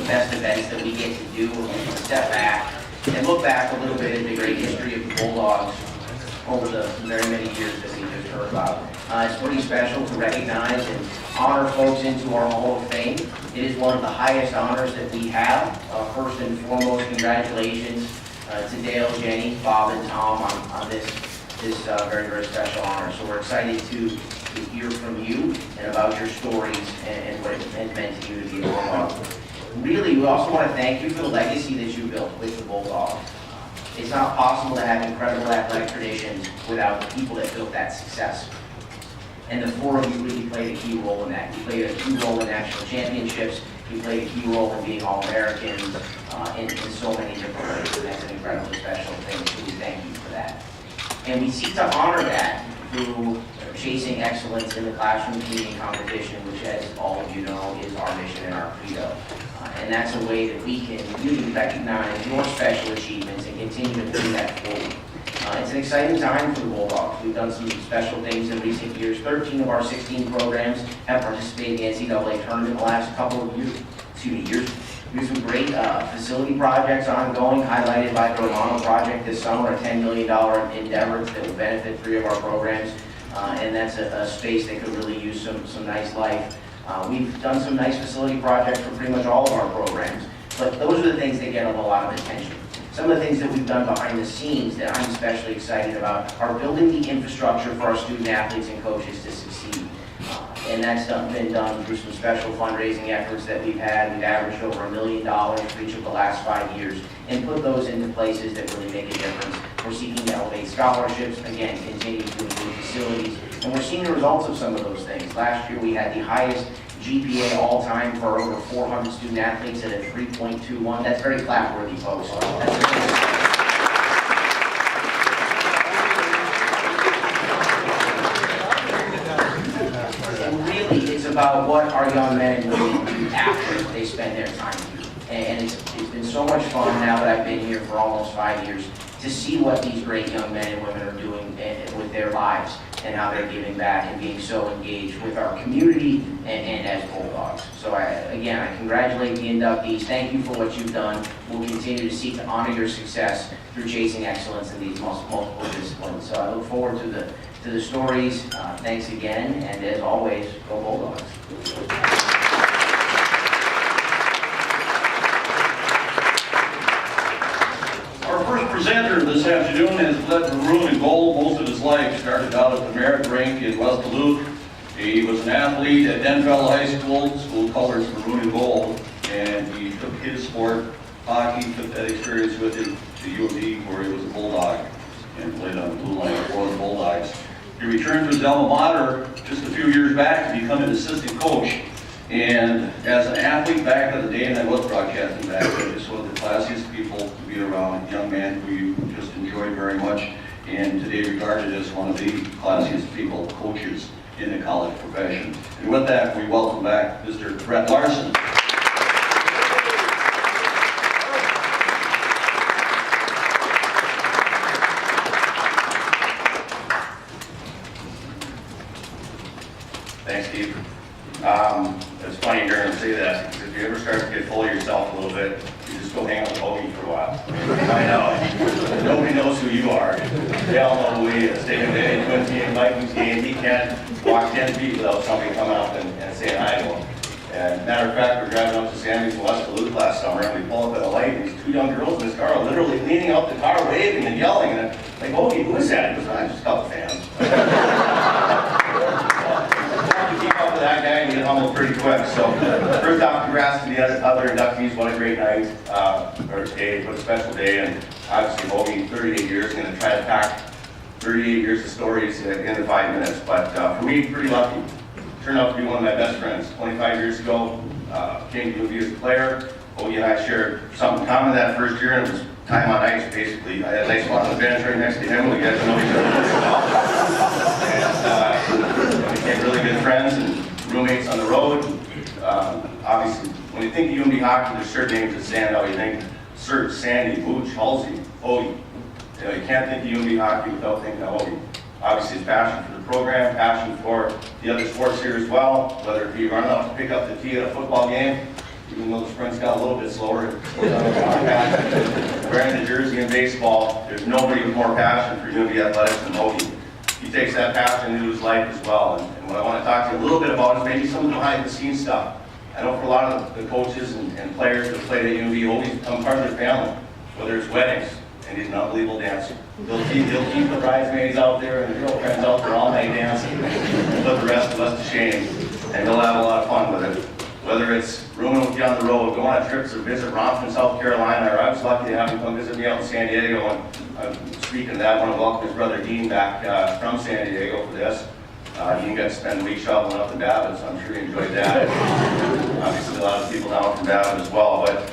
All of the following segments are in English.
the best events that we get to do. We're going to step back and look back a little bit at the great history of the Bulldogs over the very many years that we just heard about. It's pretty special to recognize and honor folks into our Hall of Fame. It is one of the highest honors that we have. First and foremost, congratulations to Dale, Jenny, Bob, and Tom on this very, very special honor. So we're excited to hear from you and about your stories and what it meant to you to be a Bulldog. Really, we also want to thank you for the legacy that you built with the Bulldogs. It's not possible to have incredible athletic traditions without the people that built that success. And the four of you really played a key role in that. You played a key role in national championships. You played a key role in being All-Americans in so many different ways. And that's an incredibly special thing, so we thank you for that. And we seek to honor that through chasing excellence in the classroom, community, and competition, which, as all of you know, is our mission and our credo. And that's a way that we can really recognize your special achievements and continue to bring that forward. It's an exciting time for the Bulldogs. We've done some special things in recent years. 13 of our 16 programs have participated in the NCAA tournament in the last couple of years. We have some great facility projects ongoing, highlighted by the Romano project this summer, a $10 million endeavor that will benefit 3 of our programs. And that's a space that could really use some nice life. We've done some nice facility projects for pretty much all of our programs, but those are the things that get a lot of attention. Some of the things that we've done behind the scenes that I'm especially excited about are building the infrastructure for our student athletes and coaches to succeed. And that's been done through some special fundraising efforts that we've had. We've averaged over $1 million for each of the last 5 years and put those into places that really make a difference. We're seeking to elevate scholarships, again, continue to improve facilities, and we're seeing the results of some of those things. Last year we had the highest GPA all-time for over 400 student athletes at a 3.21. That's very clap-worthy, folks. And really, it's about what our young men and women do after they spend their time here. And it's been so much fun now that I've been here for almost 5 years to see what these great young men and women are doing with their lives and how they're giving back and being so engaged with our community and as Bulldogs. So again, I congratulate the inductees. Thank you for what you've done. We'll continue to seek to honor your success through chasing excellence in these multiple disciplines. So I look forward to the stories. Thanks again, and as always, go Bulldogs. Presenter this afternoon has led Maroon and Gold most of his life. Started out at the merit rink in West Duluth. He was an athlete at Denfeld High School colors Maroon and Gold, and he took his sport, hockey, took that experience with him to UMD, where he was a Bulldog and played on the blue line for the Bulldogs. He returned to his alma mater just a few years back to become an assistant coach. And as an athlete back in the day, and I was broadcasting back then, just one of the classiest people to be around, a young man who you just enjoy very much, and today regarded as one of the classiest people, coaches in the college profession. And with that, we welcome back Mr. Brett Larson. Thanks, Steve. It's funny hearing him say that, because if you ever start to get full of yourself a little bit, you just go hang out with Hoagie for a while. I know. Nobody knows who you are. They all know who he is. Take him to any Twins game, Vikings game, he can't walk 10 feet without somebody coming up and saying hi to him. And matter of fact, we're driving up to Sammy's in West Duluth last summer, and we pull up at a light, and these 2 young girls in this car are literally leaning out the car, waving and yelling, and I'm like, Hoagie, who is that? He goes, I'm just a couple fans. Keep up with that guy and get humbled pretty quick. So first off, congrats to the other inductees. What a great night, or day, what a special day. And obviously Hoagie, 38 years, going to try to pack 38 years of stories in the 5 minutes. But for me, pretty lucky. Turned out to be one of my best friends. 25 years ago, came to UMD as a player. Hoagie and I shared something common that first year, and it was time on ice, basically. I had a nice spot on the bench right next to him. We got to know each other. And we became really good friends and roommates on the road. Obviously, when you think of UMD hockey, there's certain names that stand out. You think Serge, Sandy, Booch, Halsey, Hoagie. You know, you can't think of UMD hockey without thinking of Hoagie. Obviously, his passion for the program, passion for the other sports here as well, whether it be running out to pick up the tee at a football game, even though the sprint's got a little bit slower. Wearing the jersey in baseball, there's nobody with more passion for UMD athletics than Hoagie. He takes that passion into his life as well. And what I want to talk to you a little bit about is maybe some of the behind-the-scenes stuff. I know for a lot of the coaches and players that played at UMD, Hoagie's become part of their family, whether it's weddings, and he's an unbelievable dancer. He'll keep the bridesmaids out there and the girlfriends out there all night dancing, put the rest of us to shame, and he'll have a lot of fun with it. Whether it's rooming with you on the road, going on trips to visit Romford, South Carolina, or I was lucky to have him come visit me out in San Diego, and speaking of that, I want to welcome his brother Dean back from San Diego for this. Dean got to spend a week shoveling up in Babbitt, so I'm sure he enjoyed that. Obviously, a lot of people down from Babbitt as well, but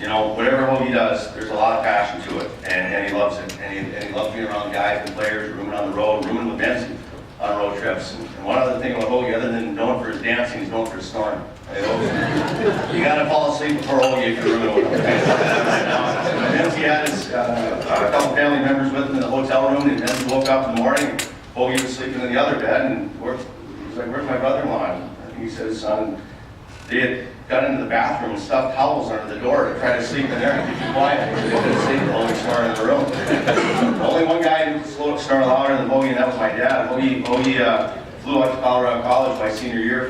you know, whatever Hoagie does, there's a lot of passion to it, and he loves it. And he loves being around guys and players, rooming on the road, rooming with Winston on road trips. And one other thing about Hoagie, other than known for his dancing, he's known for his snoring. You got to fall asleep before Hoagie if you're rooming with him. Vince, he had his, a couple family members with him in the hotel room, and Vince woke up in the morning, and Hoagie was sleeping in the other bed, and he was like, "Where's my brother-in-law?" And he says, "Son, they had got into the bathroom and stuffed towels under the door to try to sleep in there and keep you quiet. They couldn't sleep, Hoagie snoring in the room." Only one guy who could snore louder than Hoagie, and that was my dad. Hoagie flew out to Colorado College my senior year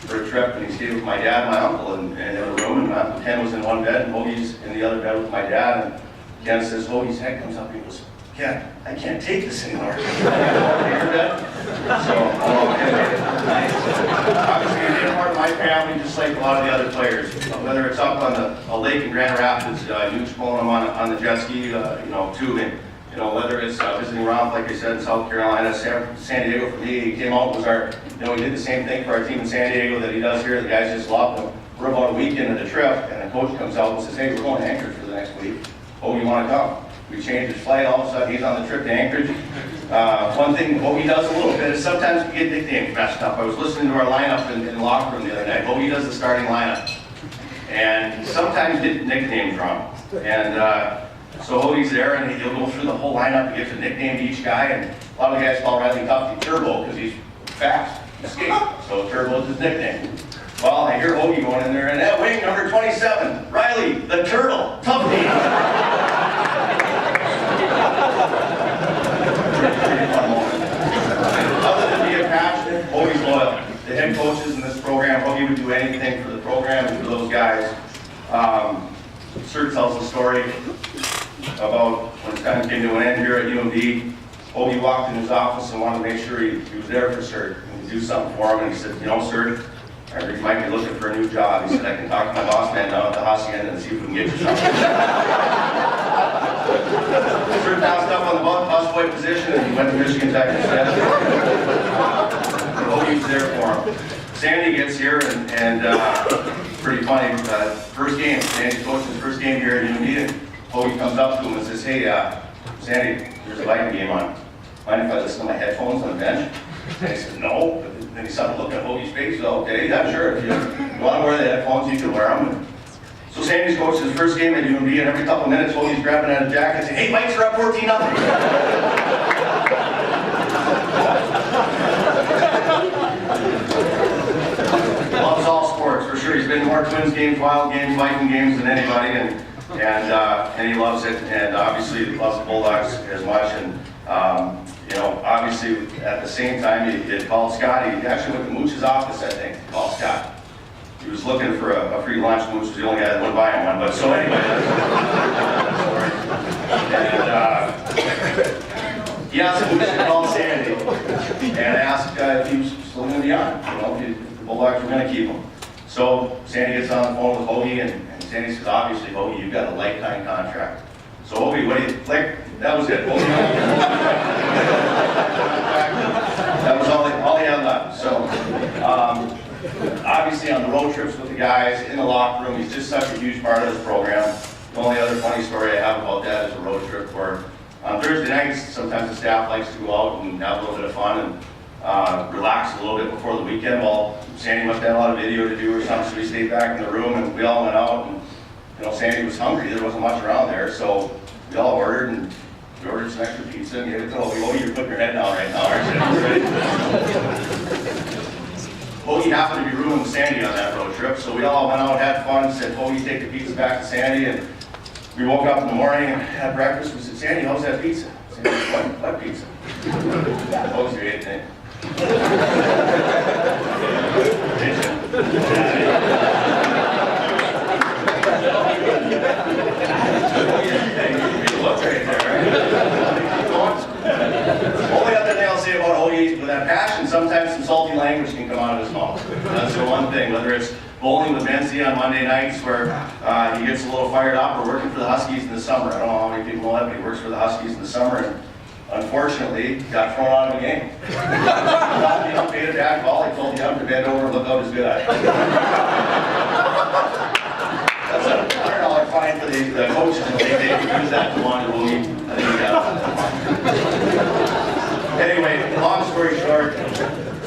for a trip, and he stayed with my dad and my uncle in a room, and Uncle Ken was in one bed, and Hoagie's in the other bed with my dad, and Ken says, Hoagie's head comes up, and he goes, "Ken, I can't take this anymore." So, obviously, he's part of my family, just like a lot of the other players. Whether it's up on a lake in Grand Rapids, Nuke pulling him on the jet ski, tubing. You know, whether it's visiting Romp, like I said, in South Carolina, San Diego for me, he came out, was our, he did the same thing for our team in San Diego that he does here. The guys just loved him. We're about a week into the trip, and the coach comes out and says, "Hey, we're going to Anchorage for the next week. Oh, you want to come?" We changed his flight, all of a sudden he's on the trip to Anchorage. One thing Hoagie does a little bit is sometimes we get nicknames messed up. I was listening to our lineup in the locker room the other night. Hoagie does the starting lineup, and sometimes get nicknames wrong. And so Hoagie's there, and he'll go through the whole lineup and gives a nickname to each guy, and a lot of the guys call Riley Tufty Turbo because he's fast, escape. So Turbo is his nickname. Well, I hear Hoagie going in there, and that wing number 27, Riley the Turtle Tufty. Other than being passionate, Hoagie's loyal. The head coaches in this program, Hoagie would do anything for the program and for those guys. Sir tells a story about when his time came to an end here at UMD. Hoagie walked in his office and wanted to make sure he was there for Sir and do something for him. And he said, "Sir, I heard you might be looking for a new job." He said, "I can talk to my boss man down at the Haagenson and see if we can get you something." Sir bounced up on the bus boy position, and he went to Michigan Tech instead. Hoagie's there for him. Sandy gets here, and pretty funny. First game, Sandy's coaching his first game here at UMD, and Hoagie comes up to him and says, "Hey, Sandy, there's a Viking game on. Mind if I listen to my headphones on the bench?" And he says, "No." But then he started looking at Hoagie's face. He said, "Okay, yeah, sure. If you want to wear the headphones, you can wear them." So Sandy's coaching his first game at UMD, and every couple of minutes, Hoagie's grabbing at his jacket and saying, "Hey, Vikes are up 14-0. Loves all sports, for sure. He's been to more Twins games, Wild games, Viking games than anybody, and he loves it, and obviously loves the Bulldogs as much. And obviously at the same time, he called Scott. He actually went to Mooch's office, I think, to call Scott. He was looking for a free lunch. Mooch was the only guy that wouldn't buy him one. But so anyway, that's and he asked Mooch to call Sandy and asked if he was still going to be on. If the Bulldogs were going to keep him. So Sandy gets on the phone with Hoagie, and Sandy says, "Obviously, Hoagie, you've got a lifetime contract." So Hoagie, what do you like? That was it. Hoagie, that was all he had left. So obviously on the road trips with the guys, in the locker room, he's just such a huge part of this program. The only other funny story I have about that is a road trip where on Thursday nights, sometimes the staff likes to go out and have a little bit of fun and relax a little bit before the weekend. Well, Sandy must have had a lot of video to do or something, so we stayed back in the room, and we all went out, and Sandy was hungry. There wasn't much around there, so we all ordered, and we ordered some extra pizza, and gave it to Hoagie. "Oh, you're putting your head down right now, aren't you?" Hoagie happened to be rooming with Sandy on that road trip, so we all went out, had fun, said, Hoagie, take the pizza back to Sandy, and we woke up in the morning and had breakfast. We said, Sandy, how's that pizza? Sandy said, what pizza? Hoagie ate it. Look right there, right? Only other thing I'll say about Hoagie, with that passion, sometimes some salty language can come out of his mouth. That's the one thing, whether it's bowling with Benzie on Monday nights where he gets a little fired up, or working for the Huskies in the summer. I don't know how many people know that, but he works for the Huskies in the summer, and unfortunately, got thrown out of a game. Not being unpaid at ball, he told the ump to bend over and look out his good eye. That's a $100 fine for the coaches, and they could use that to want to Hoagie. I think he got it. Anyway, long story short,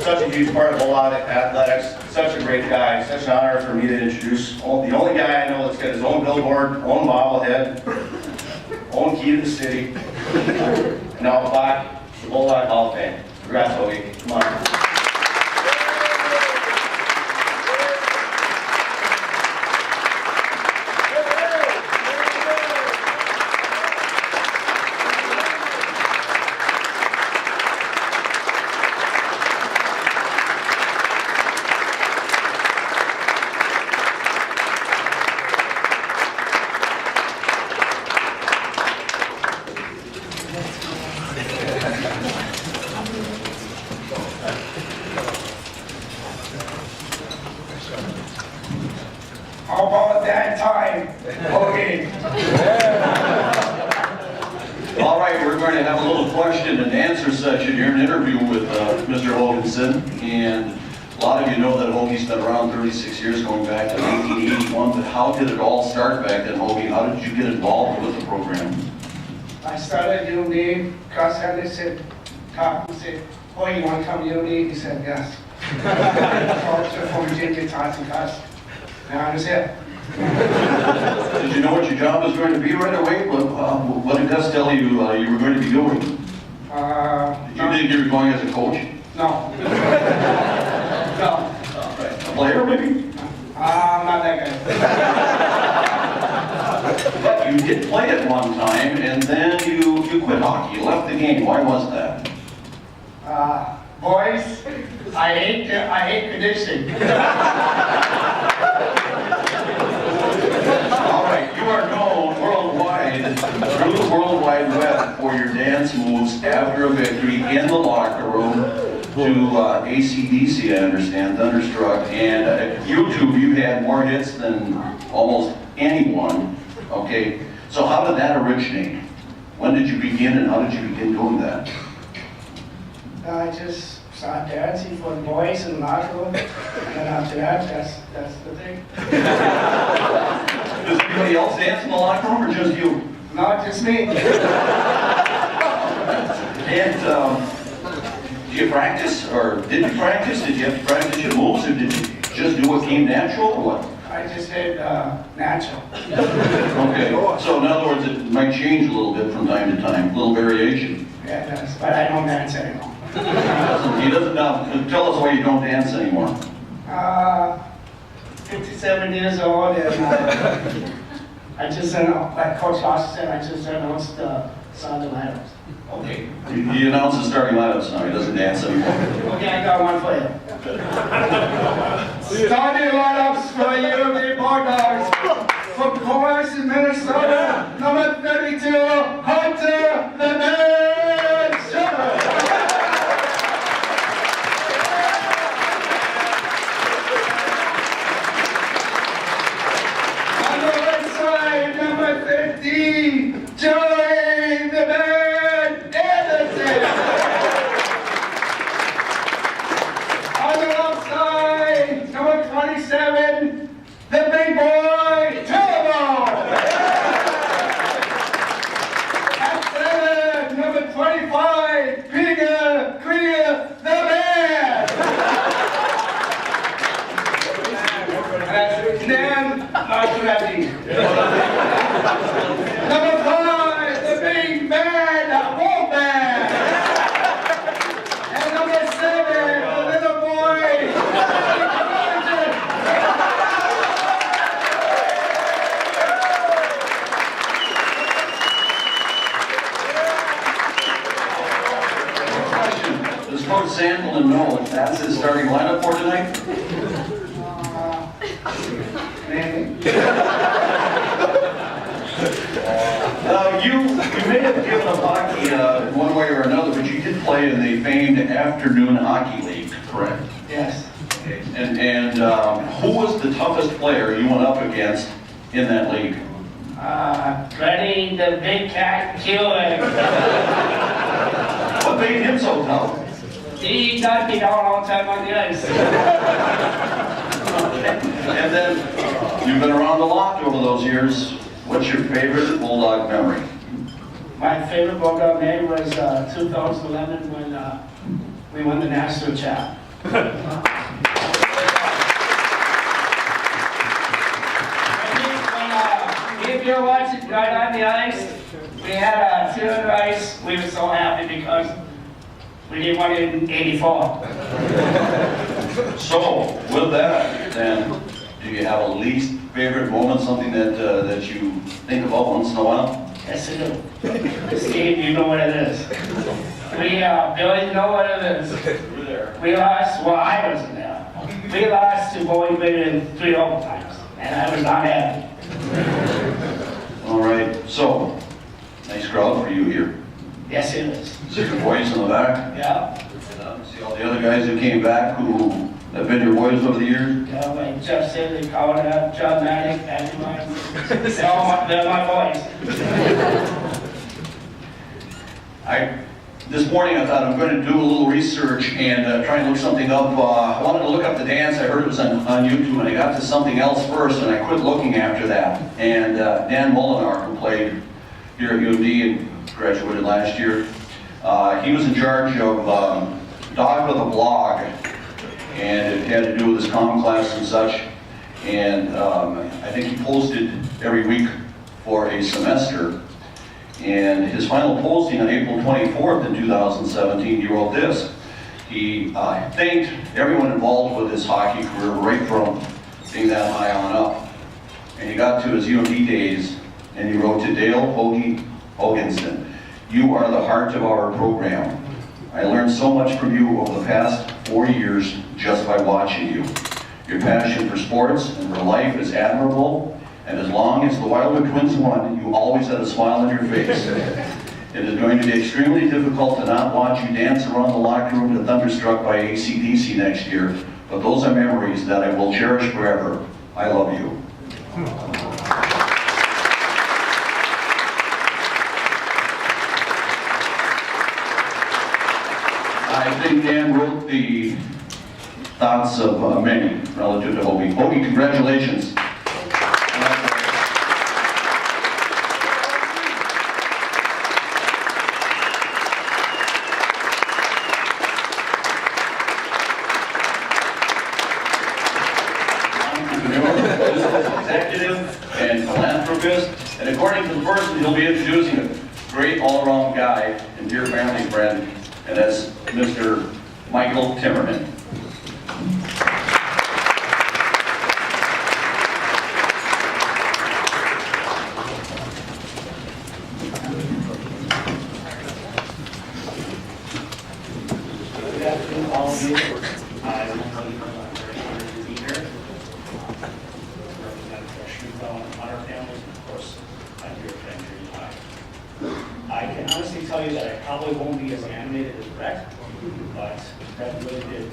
such a huge part of Bulldog athletics, such a great guy, such an honor for me to introduce the only guy I know that's got his own billboard, own bobblehead, own key to the city, and now a plaque, the Bulldog Hall of Fame. Congrats, Hoagie. Come on. How about that time? Okay. All right, we're going to have a little question and answer session here, an interview with Mr. Haagenson. And a lot of you know that Hoagie's been around 36 years, going back to 1981. But how did it all start back then, Hoagie? How did you get involved with the program? I started UMD because Andy said, he said, oh, you want to come to UMD? He said, yes. Talked to former junior class and class. Now I was here. Did you know what your job was going to be right away? What did Gus tell you you were going to be doing? Did you think you were going as a coach? No. No. A player, maybe? Not that guy. But you did play at one time, and then you quit hockey. You left the game. Why was that? Boys, I hate conditioning. All right, you are known worldwide, through the World Wide Web, for your dance moves after a victory in the locker room to AC/DC, I understand, Thunderstruck. And at YouTube, you had more hits than almost anyone. Okay, so how did that originate? When did you begin, and how did you begin doing that? I just started dancing for the boys in the locker room, and then after that, that's the thing. Does anybody else dance in the locker room, or just you? No, just me. And did you practice, or did you practice? Did you have to practice your moves, or did you just do what came natural, or what? I just did natural. Okay, so in other words, it might change a little bit from time to time, a little variation. Yeah, it does, but I don't dance anymore. He doesn't now. Tell us why you don't dance anymore. 57 years old, and I just like Coach Austin said, I just announced the starting lineups. Okay. He announced the starting lineups now. He doesn't dance anymore. Okay, I got one for you. Starting lineups for UMD Bulldogs. From Course in Minnesota, number 32, Hunter the Man Shepherd. On the left side, number 50, Joey the Man Anderson. On the left side, number 27, the big boy, Turbo. far as Sandlin know, that's his starting lineup for tonight? Maybe. You may have given up hockey one way or another, but you did play in the famed afternoon hockey league, correct? Yes. Okay. And who was the toughest player you went up against in that league? Freddie the Big Cat Killer. What made him so tough? He knocked me down all the time on the ice. And then, you've been around a lot over those years. What's your favorite Bulldog memory? My favorite Bulldog name was 2011 when we won the national chap. If you're watching right on the ice, we had two on the ice. We were so happy because we did one in '84. So, with that, then, do you have a least favorite moment, something that you think about once in a while? Yes, I do. Steve, you know what it is. Billy, know what it is. You were there. We lost, well, I wasn't there. We lost to Bowie in 3 overtimes, and I was not happy. All right, so, nice crowd for you here. Yes, it is. See your boys in the back? Yeah. See all the other guys who came back who have been your boys over the years? Yeah, like Jeff Sidley, Colin, John Maddox, Andrew Myers. They're my boys. This morning I thought I'm going to do a little research and try and look something up. I wanted to look up the dance. I heard it was on YouTube, and I got to something else first, and I quit looking after that. And Dan Molinar, who played here at UMD and graduated last year, he was in charge of Dog with a Blog, and it had to do with his comm class and such. And I think he posted every week for a semester. And his final posting on April 24th in 2017, he wrote this. He thanked everyone involved with his hockey career right from being that high on up. And he got to his UMD days, and he wrote to Dale Hoagie Haagenson, "You are the heart of our program. I learned so much from you over the past 4 years just by watching you. Your passion for sports and for life is admirable. And as long as the Wildwood Twins won, you always had a smile on your face. It is going to be extremely difficult to not watch you dance around the locker room to Thunderstruck by AC/DC next year, but those are memories that I will cherish forever. I love you." I think Dan wrote the thoughts of many relative to Hoagie. Hoagie, congratulations. Executive and philanthropist, and according to the person he'll be introducing, a great all-around guy and dear family friend, and that's Mr. Michael Timmerman. Good afternoon, all of you. I'm very honored to be here. Represent Shrewsbury and Hunter families, and of course, I'm here at Banquet High. I can honestly tell you that I probably won't be as animated as Brett, but Brett really did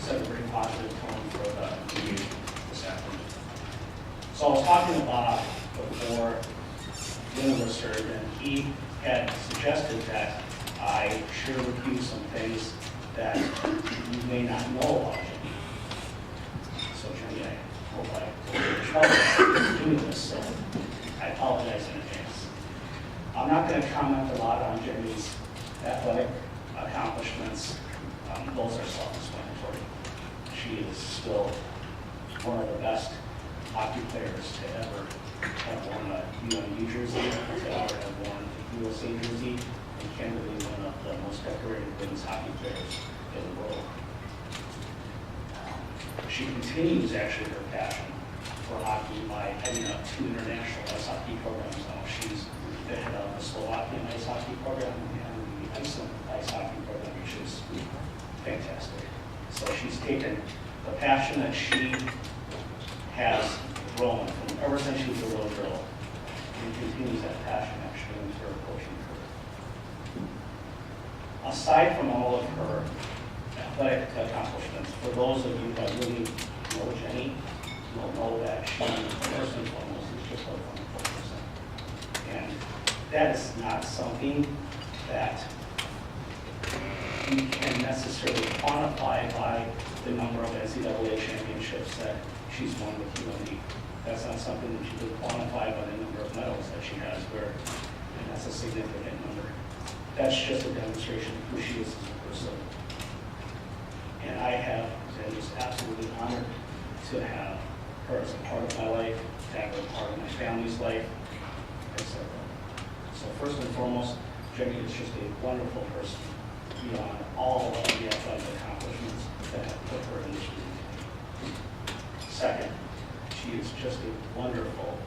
set a very positive tone for the meeting this afternoon. So I was talking to Bob before dinner was served, and he had suggested that I share with you some things that you may not know about Jimmy. So Jimmy, I hope I will be trouble doing this, so I apologize in advance. I'm not going to comment a lot on Jimmy's athletic accomplishments. Those are self-explanatory. She is still one of the best hockey players to ever have worn a UMD jersey, to ever have worn a USA jersey, and candidly one of the most decorated women's hockey players in the world. She continues actually her passion for hockey by heading up 2 international ice hockey programs now. She's the head of the Slovakian ice hockey program and the Iceland ice hockey program, which is fantastic. So she's taken the passion that she has grown from ever since she was a little girl and continues that passion actually into her coaching career. Aside from all of her athletic accomplishments, for those of you that really know Jenny, you'll know that she, first and foremost, is just a wonderful person. And that is not something that you can necessarily quantify by the number of NCAA championships that she's won with UMD. That's not something that you can quantify by the number of medals that she has, and that's a significant number. That's just a demonstration of who she is as a person. And I have been just absolutely honored to have her as a part of my life, to have her as a part of my family's life, etc. So first and foremost, Jenny is just a wonderful person beyond all of the athletic accomplishments that have put her in this room. Second, she is just a wonderful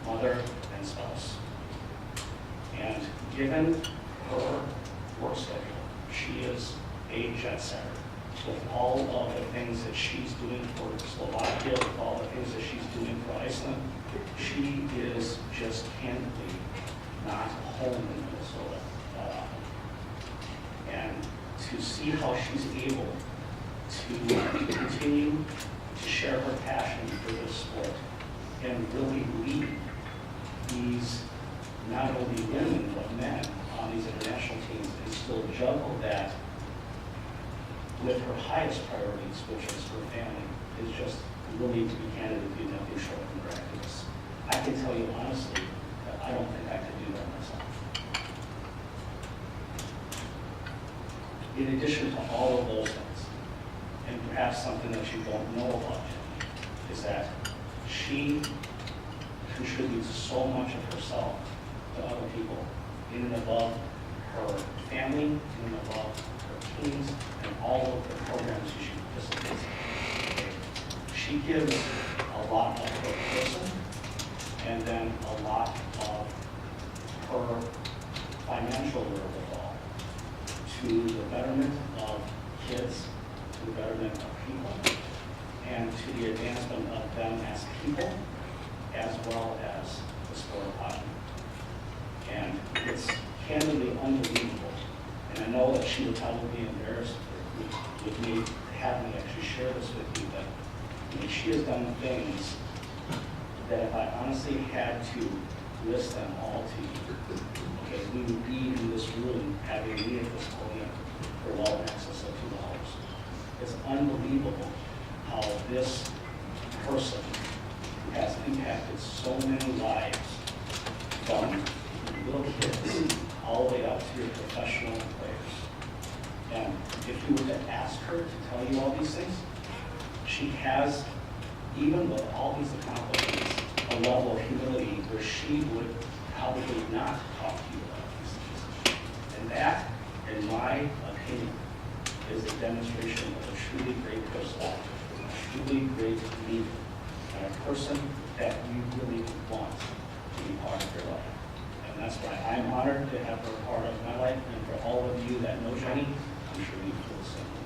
mother and spouse. And given her work schedule, she is a jet setter. With all of the things that she's doing for Slovakia, with all the things that she's doing for Iceland, she is just candidly not home in Minnesota that often. And to see how she's able to continue to share her passion for this sport and really lead these not only women but men on these international teams and still juggle that with her highest priorities, which is her family, is just really, to be candid with you, nothing short of miraculous. I can tell you honestly that I don't think I could do that myself. In addition to all of those things, and perhaps something that you don't know about Jenny, is that she contributes so much of herself to other people, in and above her family, in and above her teams, and all of the programs she participates in. She gives a lot of her person, and then a lot of her financial wherewithal to the betterment of kids, to the betterment of people, and to the advancement of them as people, as well as the sport of hockey. And it's candidly unbelievable. And I know that she would probably be embarrassed with me to have me actually share this with you, but I mean, she has done things that if I honestly had to list them all to you, okay, we would be in this room having me at this podium for well in excess of 2 hours. It's unbelievable how this person has impacted so many lives, from little kids all the way up to your professional players. And if you were to ask her to tell you all these things, she has, even with all these accomplishments, a level of humility where she would probably not talk to you about these things. And that, in my opinion, is a demonstration of a truly great person, a truly great leader, and a person that you really want to be part of your life. And that's why I'm honored to have her part of my life, and for all of you that know Jenny, I'm sure you feel the same way.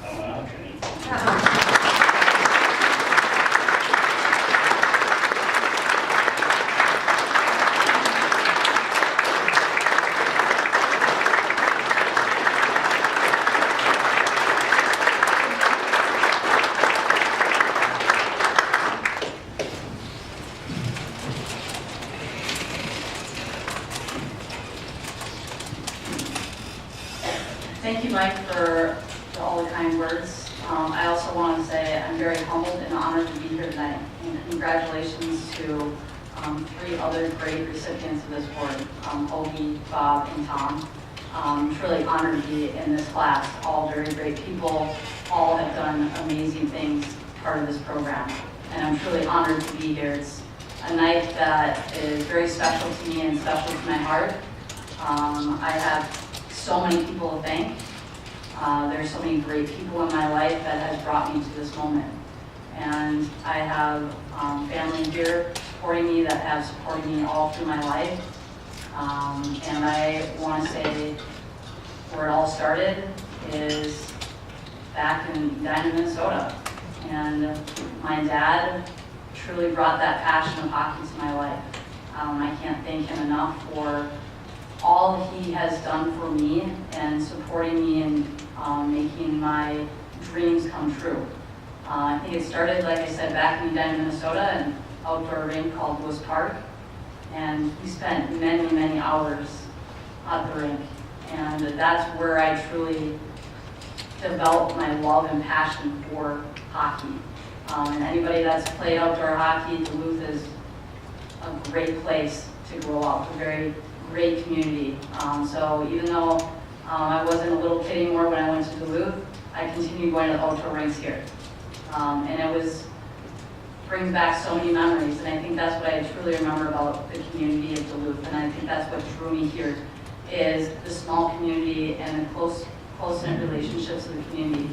I went out, Jenny. Thank you, Mike, for all the kind words. I also want to say I'm very humbled and honored to be here tonight. And congratulations to 3 other great recipients of this award, Hoagie, Bob, and Tom. Truly honored to be in this class. All very great people. All have done amazing things part of this program. And I'm truly honored to be here. It's a night that is very special to me and special to my heart. I have so many people to thank. There's so many great people in my life that has brought me to this moment. And I have family here supporting me that have supported me all through my life. And I want to say where it all started is back in Edina, Minnesota. And my dad truly brought that passion of hockey to my life. I can't thank him enough for all he has done for me and supporting me in making my dreams come true. I think it started, like I said, back in Edina, Minnesota, an outdoor rink called Lewis Park. And he spent many, many hours at the rink. And that's where I truly developed my love and passion for hockey. And anybody that's played outdoor hockey, Duluth is a great place to grow up, a very great community. So even though I wasn't a little kid anymore when I went to Duluth, I continued going to the outdoor rinks here. And it brings back so many memories, and I think that's what I truly remember about the community of Duluth, and I think that's what drew me here, is the small community and the close-knit relationships of the community.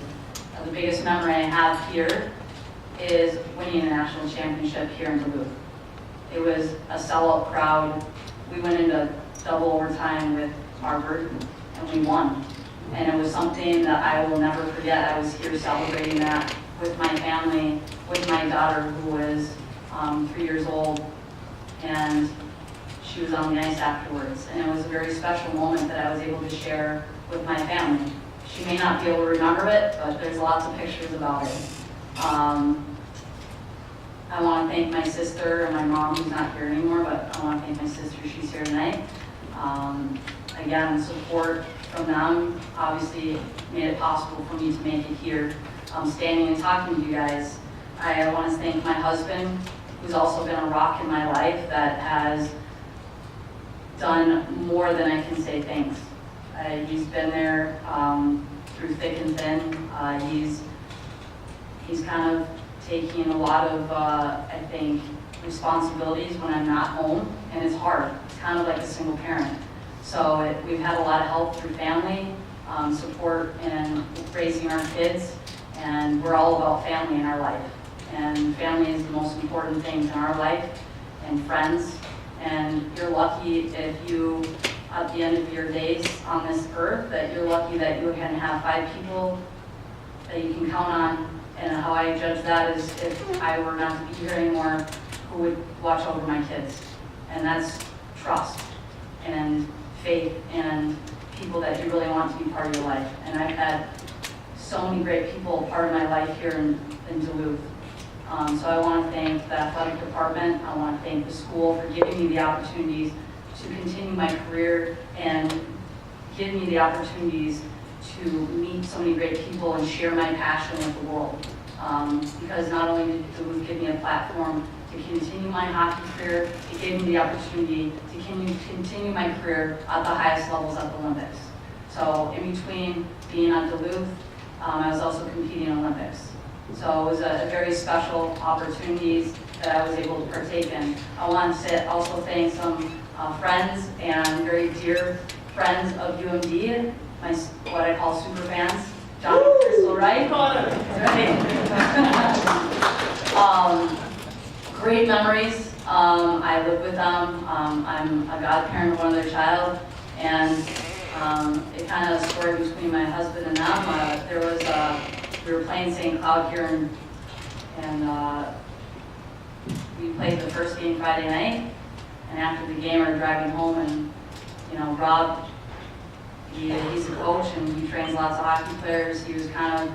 The biggest memory I have here is winning a national championship here in Duluth. It was a sellout crowd. We went into double overtime with Harvard, and we won. And it was something that I will never forget. I was here celebrating that with my family, with my daughter who was 3 years old, and she was on the ice afterwards. And it was a very special moment that I was able to share with my family. She may not be able to remember it, but there's lots of pictures about it. I want to thank my sister and my mom, who's not here anymore, but I want to thank my sister, she's here tonight. Again, support from them obviously made it possible for me to make it here. Standing and talking to you guys. I want to thank my husband, who's also been a rock in my life, that has done more than I can say thanks. He's been there through thick and thin. He's kind of taking a lot of, I think, responsibilities when I'm not home, and it's hard. It's kind of like a single parent. So we've had a lot of help through family, support in raising our kids, and we're all about family in our life. And family is the most important thing in our life, and friends. And you're lucky if you, at the end of your days on this earth, that you're lucky that you can have 5 people that you can count on. And how I judge that is if I were not to be here anymore, who would watch over my kids. And that's trust and faith and people that you really want to be part of your life. And I've had so many great people part of my life here in Duluth. So I want to thank the athletic department. I want to thank the school for giving me the opportunities to continue my career and give me the opportunities to meet so many great people and share my passion with the world. Because not only did Duluth give me a platform to continue my hockey career, it gave me the opportunity to continue my career at the highest levels at the Olympics. So in between being at Duluth, I was also competing in Olympics. So it was a very special opportunities that I was able to partake in. I want to also thank some friends and very dear friends of UMD, what I call super fans. John and Crystal, right? Great memories. I live with them. I'm a godparent of one of their child, and it kind of story between my husband and them. We were playing St. Cloud here, and we played the first game Friday night. And after the game, we were driving home, and Rob, he's a coach and he trains lots of hockey players. He was kind of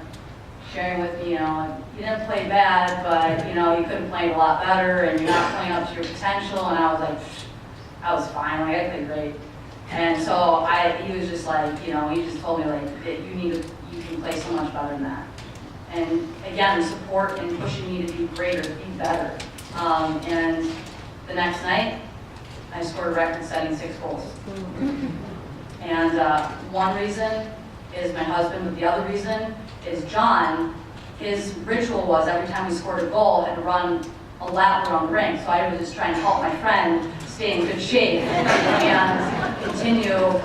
sharing with me, you didn't play bad, but you couldn't play a lot better, and you're not playing up to your potential. And I was like, I was fine. Like, I played great. And so he was just like, he just told me like that you can play so much better than that. And again, support and pushing me to be greater, be better. And the next night, I scored a record-setting 6 goals. And one reason is my husband, but the other reason is John. His ritual was every time we scored a goal, I had to run a lap around the rink. So I was just trying to help my friend stay in good shape and continue,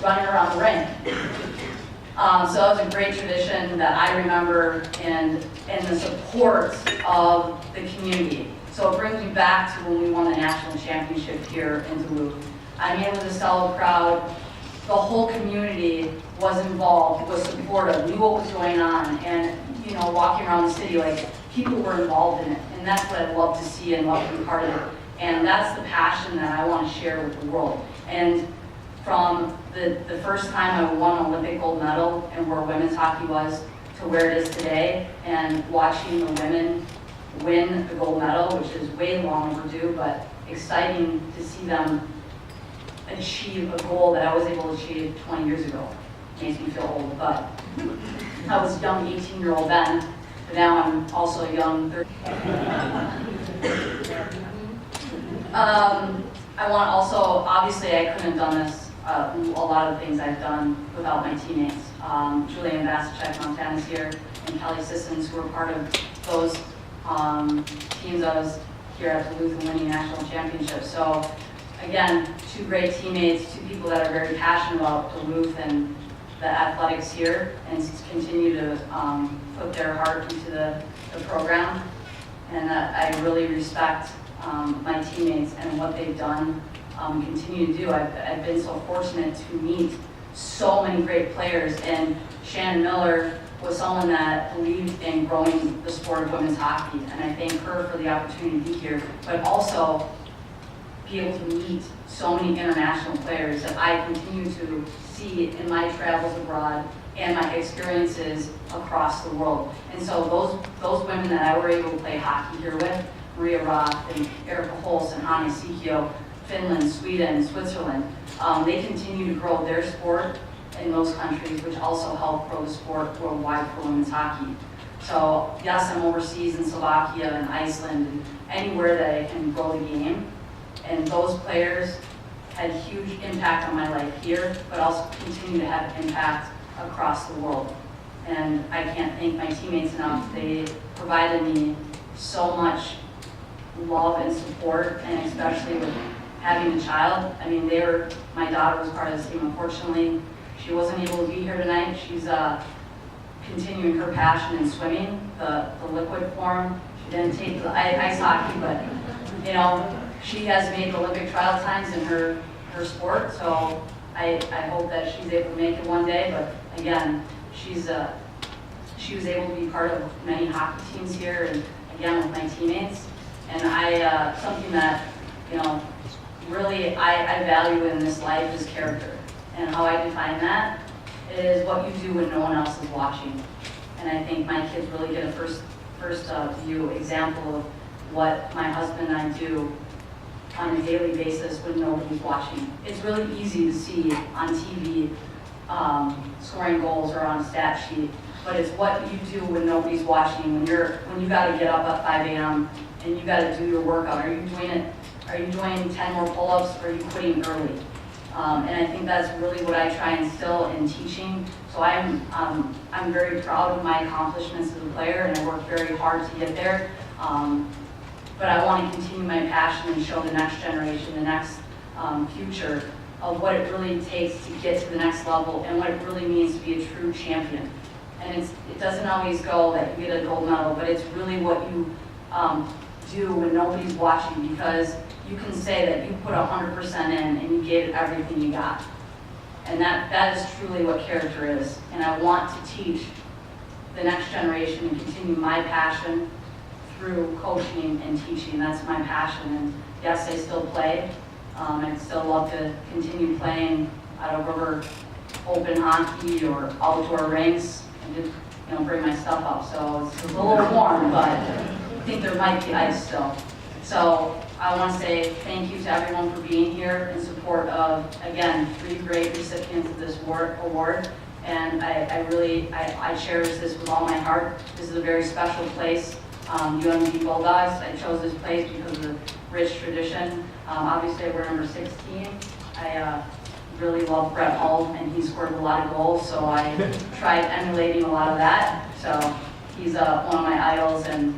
running around the rink. So that was a great tradition that I remember, and the support of the community. So it brings me back to when we won the national championship here in Duluth. I mean, it was a stellar crowd. The whole community was involved, was supportive, knew what was going on, and you know, walking around the city, like, people were involved in it, and that's what I love to see and love to be part of it. And that's the passion that I want to share with the world. And from the first time I won an Olympic gold medal and where women's hockey was to where it is today, and watching the women win the gold medal, which is way long overdue, but exciting to see them achieve a goal that I was able to achieve 20 years ago. Makes me feel old, but I was a young 18-year-old then, but now I'm also a young 30. I want to also, obviously I couldn't have done this, a lot of things I've done without my teammates. Julian Vasicek, Montana's here, and Kelly Sissons, who were part of those teams I was here at Duluth and winning national championships. So again, two great teammates, two people that are very passionate about Duluth and the athletics here, and continue to put their heart into the program. And I really respect my teammates and what they've done, continue to do. I've been so fortunate to meet so many great players, and Shannon Miller was someone that believed in growing the sport of women's hockey, and I thank her for the opportunity to be here, but also be able to meet so many international players that I continue to see in my travels abroad and my experiences across the world. And so those women that I were able to play hockey here with, Maria Roth and Erica Holst and Hanna Sikio, Finland, Sweden, Switzerland, they continue to grow their sport in those countries, which also help grow the sport worldwide for women's hockey. So yes, I'm overseas in Slovakia and Iceland and anywhere that I can grow the game. And those players had a huge impact on my life here, but also continue to have impact across the world. And I can't thank my teammates enough. They provided me so much love and support, and especially with having a child. I mean, my daughter was part of this team. Unfortunately, she wasn't able to be here tonight. She's continuing her passion in swimming, the liquid form. She didn't take the ice hockey, but you know, she has made Olympic trial times in her sport, so I hope that she's able to make it one day. But again, she was able to be part of many hockey teams here, and again with my teammates. And something that, you know, really I value in this life is character. And how I define that is what you do when no one else is watching. And I think my kids really get a first view example of what my husband and I do on a daily basis when nobody's watching. It's really easy to see on TV scoring goals or on a stat sheet, but it's what you do when nobody's watching, when you got to get up at 5 a.m. and you got to do your workout. Are you doing 10 more pull-ups, or are you quitting early? And I think that's really what I try and instill in teaching. So I'm very proud of my accomplishments as a player, and I work very hard to get there. But I want to continue my passion and show the next generation, the next future, of what it really takes to get to the next level and what it really means to be a true champion. And it doesn't always go that you get a gold medal, but it's really what you do when nobody's watching, because you can say that you put 100% in and you gave it everything you got. And that is truly what character is. And I want to teach the next generation and continue my passion through coaching and teaching. That's my passion. And yes, I still play. I'd still love to continue playing at a river open hockey or outdoor rinks and just, you know, bring my stuff up. So it's a little warm, but I think there might be ice still. So I want to say thank you to everyone for being here in support of, again, 3 great recipients of this award. And I cherish this with all my heart. This is a very special place. UMD Bulldogs, I chose this place because of the rich tradition. Obviously, we're number 16. I really love Brett Hull, and he scored a lot of goals, so I tried emulating a lot of that. So he's one of my idols, and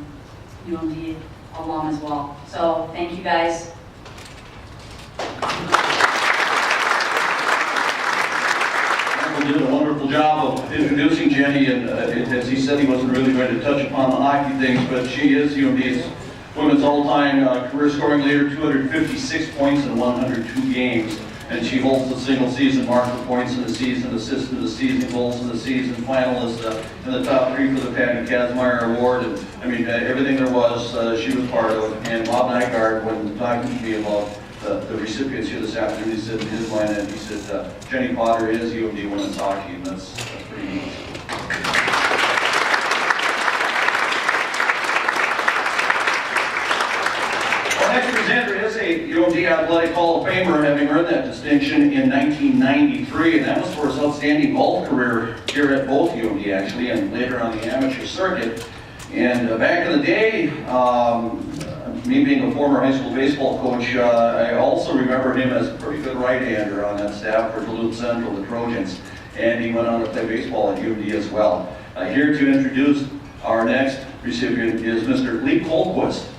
UMD alum as well. So thank you guys. Michael did a wonderful job of introducing Jenny, and as he said, he wasn't really going to touch upon the hockey things, but she is UMD's women's all-time career scoring leader, 256 points in 102 games. And she holds the single season mark for points in the season, assists in the season, goals in the season, finalist in the top 3 for the Patty Kazmaier Award. And I mean, everything there was, she was part of. And Bob Nygaard, when talking to me about the recipients here this afternoon, he said in his mind, and he said, Jenny Potter is UMD women's hockey, and that's pretty neat. Our next presenter is a UMD Athletic Hall of Famer, having earned that distinction in 1993, and that was for his outstanding golf career here at both UMD, actually, and later on the amateur circuit. And back in the day, me being a former high school baseball coach, I also remember him as a pretty good right-hander on that staff for Duluth Central, the Trojans, and he went on to play baseball at UMD as well. Here to introduce our next recipient is Mr. Lee Colquist.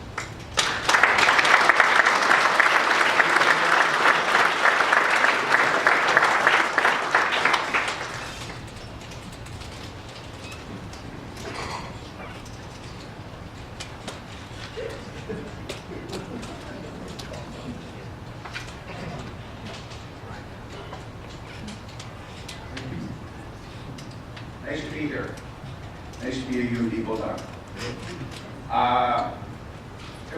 Nice to be here. Nice to be a UMD Bulldog. I've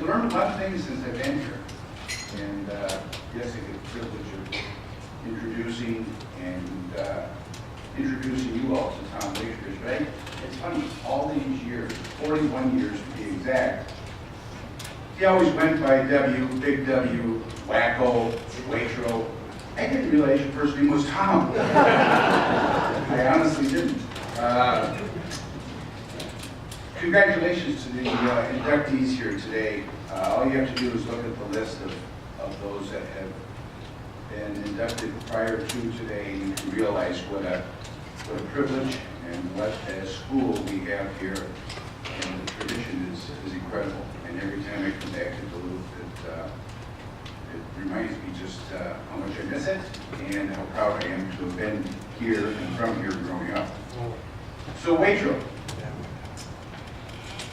learned a lot of things since I've been here. And yes, I get the privilege of introducing you all to Tom Waitrovich. But it's funny, all these years, 41 years to be exact, he always went by W, Big W, Wacko, Waitro. I didn't realize your first name was Tom. I honestly didn't. Congratulations to the inductees here today. All you have to do is look at the list of those that have been inducted prior to today, and you can realize what a privilege and what a school we have here. And the tradition is incredible. And every time I come back to Duluth, it reminds me just how much I miss it and how proud I am to have been here and from here growing up. So Waitro,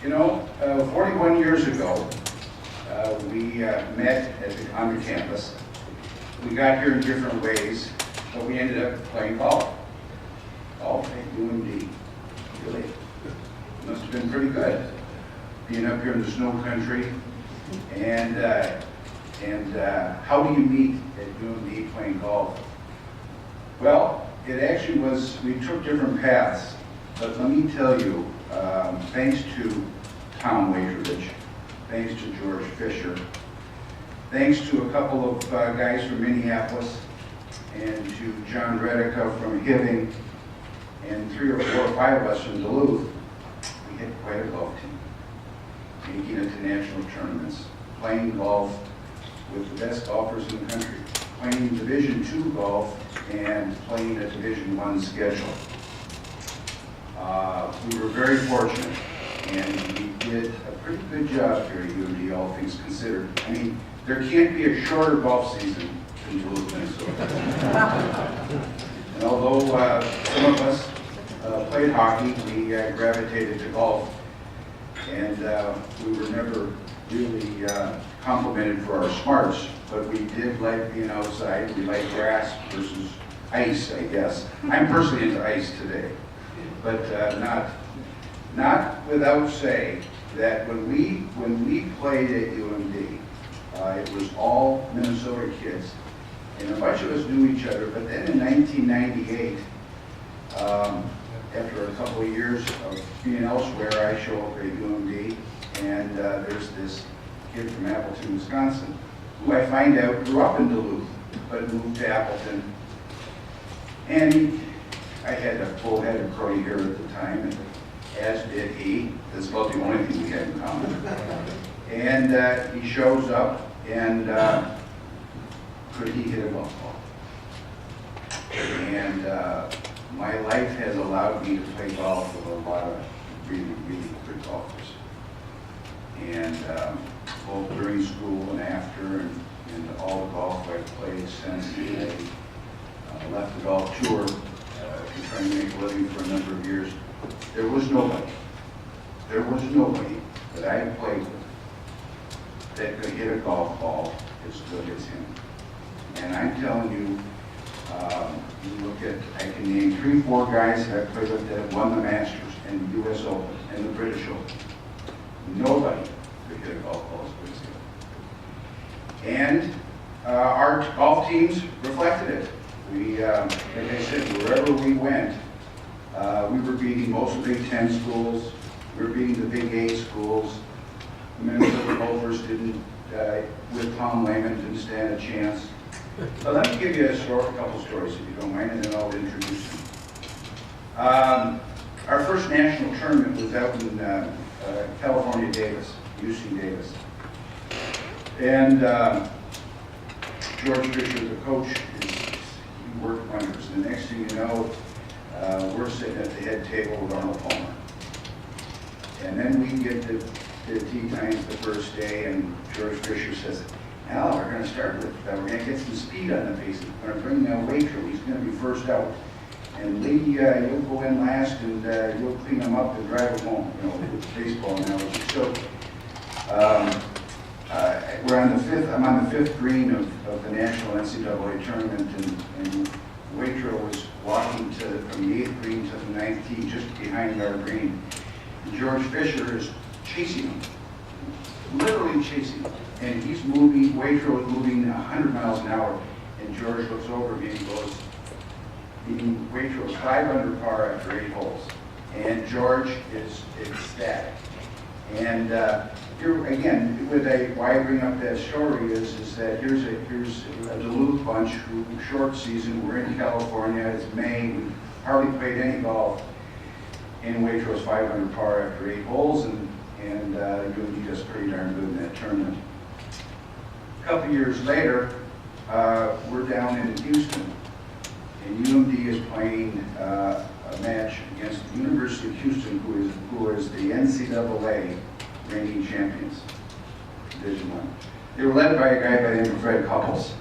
you know, 41 years ago, we met on the campus. We got here in different ways, but we ended up playing golf. Golf at UMD. Really, must have been pretty good, being up here in the snow country. And how do you meet at UMD playing golf? Well, it actually was, we took different paths, but let me tell you, thanks to Tom Waitrovich, thanks to George Fisher, thanks to a couple of guys from Minneapolis, and to John Redica from Hibbing, and 3 or 4 or 5 of us from Duluth, we had quite a golf team, making it to national tournaments, playing golf with the best golfers in the country, playing Division II golf and playing a Division I schedule. We were very fortunate, and we did a pretty good job here at UMD, all things considered. I mean, there can't be a shorter golf season in Duluth, Minnesota. And although some of us played hockey, we gravitated to golf, and we were never really complimented for our smarts, but we did like being outside. We like grass versus ice, I guess. I'm personally into ice today, but not without saying that when we played at UMD, it was all Minnesota kids, and a bunch of us knew each other. But then in 1998, after a couple of years of being elsewhere, I show up at UMD, and there's this kid from Appleton, Wisconsin, who I find out grew up in Duluth, but moved to Appleton. And I had a full head of curly hair at the time, and as did he. That's about the only thing we had in common. And he shows up, and could he hit a golf ball? And my life has allowed me to play golf with a lot of really, really good golfers. And both during school and after, and all the golf I've played since I left the golf tour to try and make a living for a number of years, there was nobody that I played with that could hit a golf ball as good as him. And I'm telling you, you look at, I can name 3, 4 guys that I played with that won the Masters and the U.S. Open and the British Open. Nobody could hit a golf ball as good as him. And our golf teams reflected it. We, like I said, wherever we went, we were beating most of the Big Ten schools. We were beating the Big 8 schools. The Minnesota Gophers didn't, with Tom Lehman, didn't stand a chance. But let me give you a couple stories, if you don't mind, and then I'll introduce you. Our first national tournament was out in California, Davis, UC Davis. And George Fisher, the coach, he worked wonders. And the next thing you know, we're sitting at the head table with Arnold Palmer. And then we get to tee times the first day, and George Fisher says, "Al, we're going to start with, we're going to get some speed on the face. We're going to bring Waitrovich. He's going to be first out. And Lee, you'll go in last, and you'll clean them up and drive them home." You know, baseball analogy. So we're on the fifth. I'm on the 5th green of the national NCAA tournament, and Waitro was walking from the 8th green to the 9th tee, just behind our green. And George Fisher is chasing him, literally chasing him. And he's moving, Waitro is moving 100 miles an hour, and George looks over me and goes, Waitro is 5 under par after 8 holes. And George is ecstatic. And here again, why I bring up that story is that here's a Duluth bunch who, short season, we're in California, it's May, we hardly played any golf, and Waitro's 5 under par after 8 holes, and UMD does pretty darn good in that tournament. A couple years later, we're down in Houston, and UMD is playing a match against the University of Houston, who is the NCAA reigning champions, Division I. They were led by a guy by the name of Fred Couples.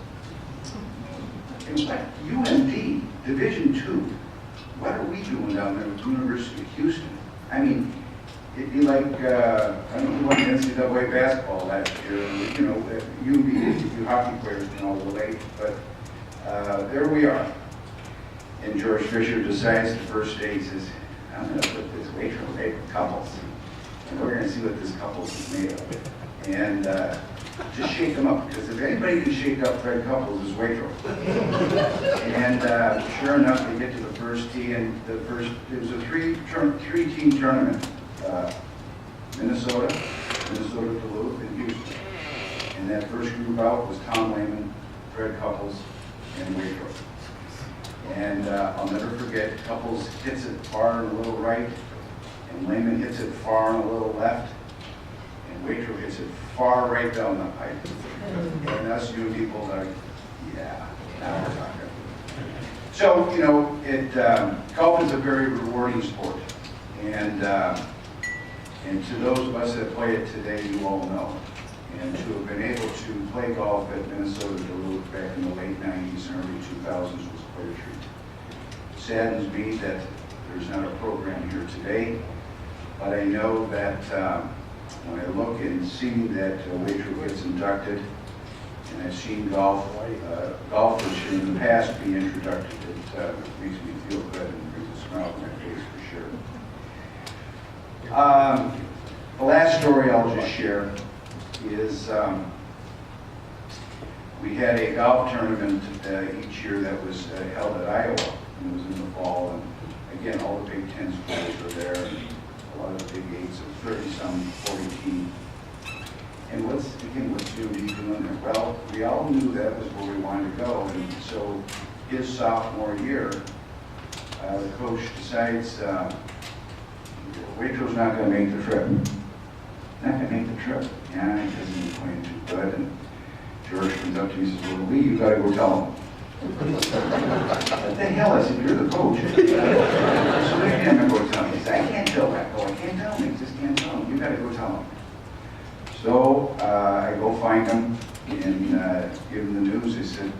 It was like, UMD, Division II, what are we doing down there with the University of Houston? I mean, it'd be like, I don't know who won the NCAA basketball last year, you know, UMD, you hockey players can all relate, but there we are. And George Fisher decides the first day, he says, I'm going to put this Waitro made with Couples. And we're going to see what this Couples is made of. And just shake them up, because if anybody can shake up Fred Couples, it's Waitro. And sure enough, they get to the first tee, and it was a three-team tournament. Minnesota, Duluth, and Houston. And that first group out was Tom Lehman, Fred Couples, and Waitro. And I'll never forget, Couples hits it far and a little right, and Lehman hits it far and a little left, and Waitro hits it far right down the pipe. And us new people are like, yeah, now we're talking. So, you know, golf is a very rewarding sport. And to those of us that play it today, you all know. And to have been able to play golf at Minnesota Duluth back in the late 90s and early 2000s was quite a treat. It saddens me that there's not a program here today, but I know that when I look and see that Waitro gets inducted, and I've seen golfers in the past be introduced, it makes me feel good and brings a smile to my face for sure. The last story I'll just share is we had a golf tournament each year that was held at Iowa, and it was in the fall, and again, all the Big Ten schools were there, and a lot of the Big Eights, 30-some, 40 teams. And what's UMD doing there? Well, we all knew that was where we wanted to go, and so his sophomore year, the coach decides Waitro's not going to make the trip. Not going to make the trip. Yeah, he doesn't be playing too good. And George comes up to me and says, well, Lee, you got to go tell him. What the hell? I said, you're the coach. So what do you mean I'm going to go tell him? He said, I can't tell that. Oh, I can't tell him. I just can't tell him. You got to go tell him. So I go find him and give him the news. I said,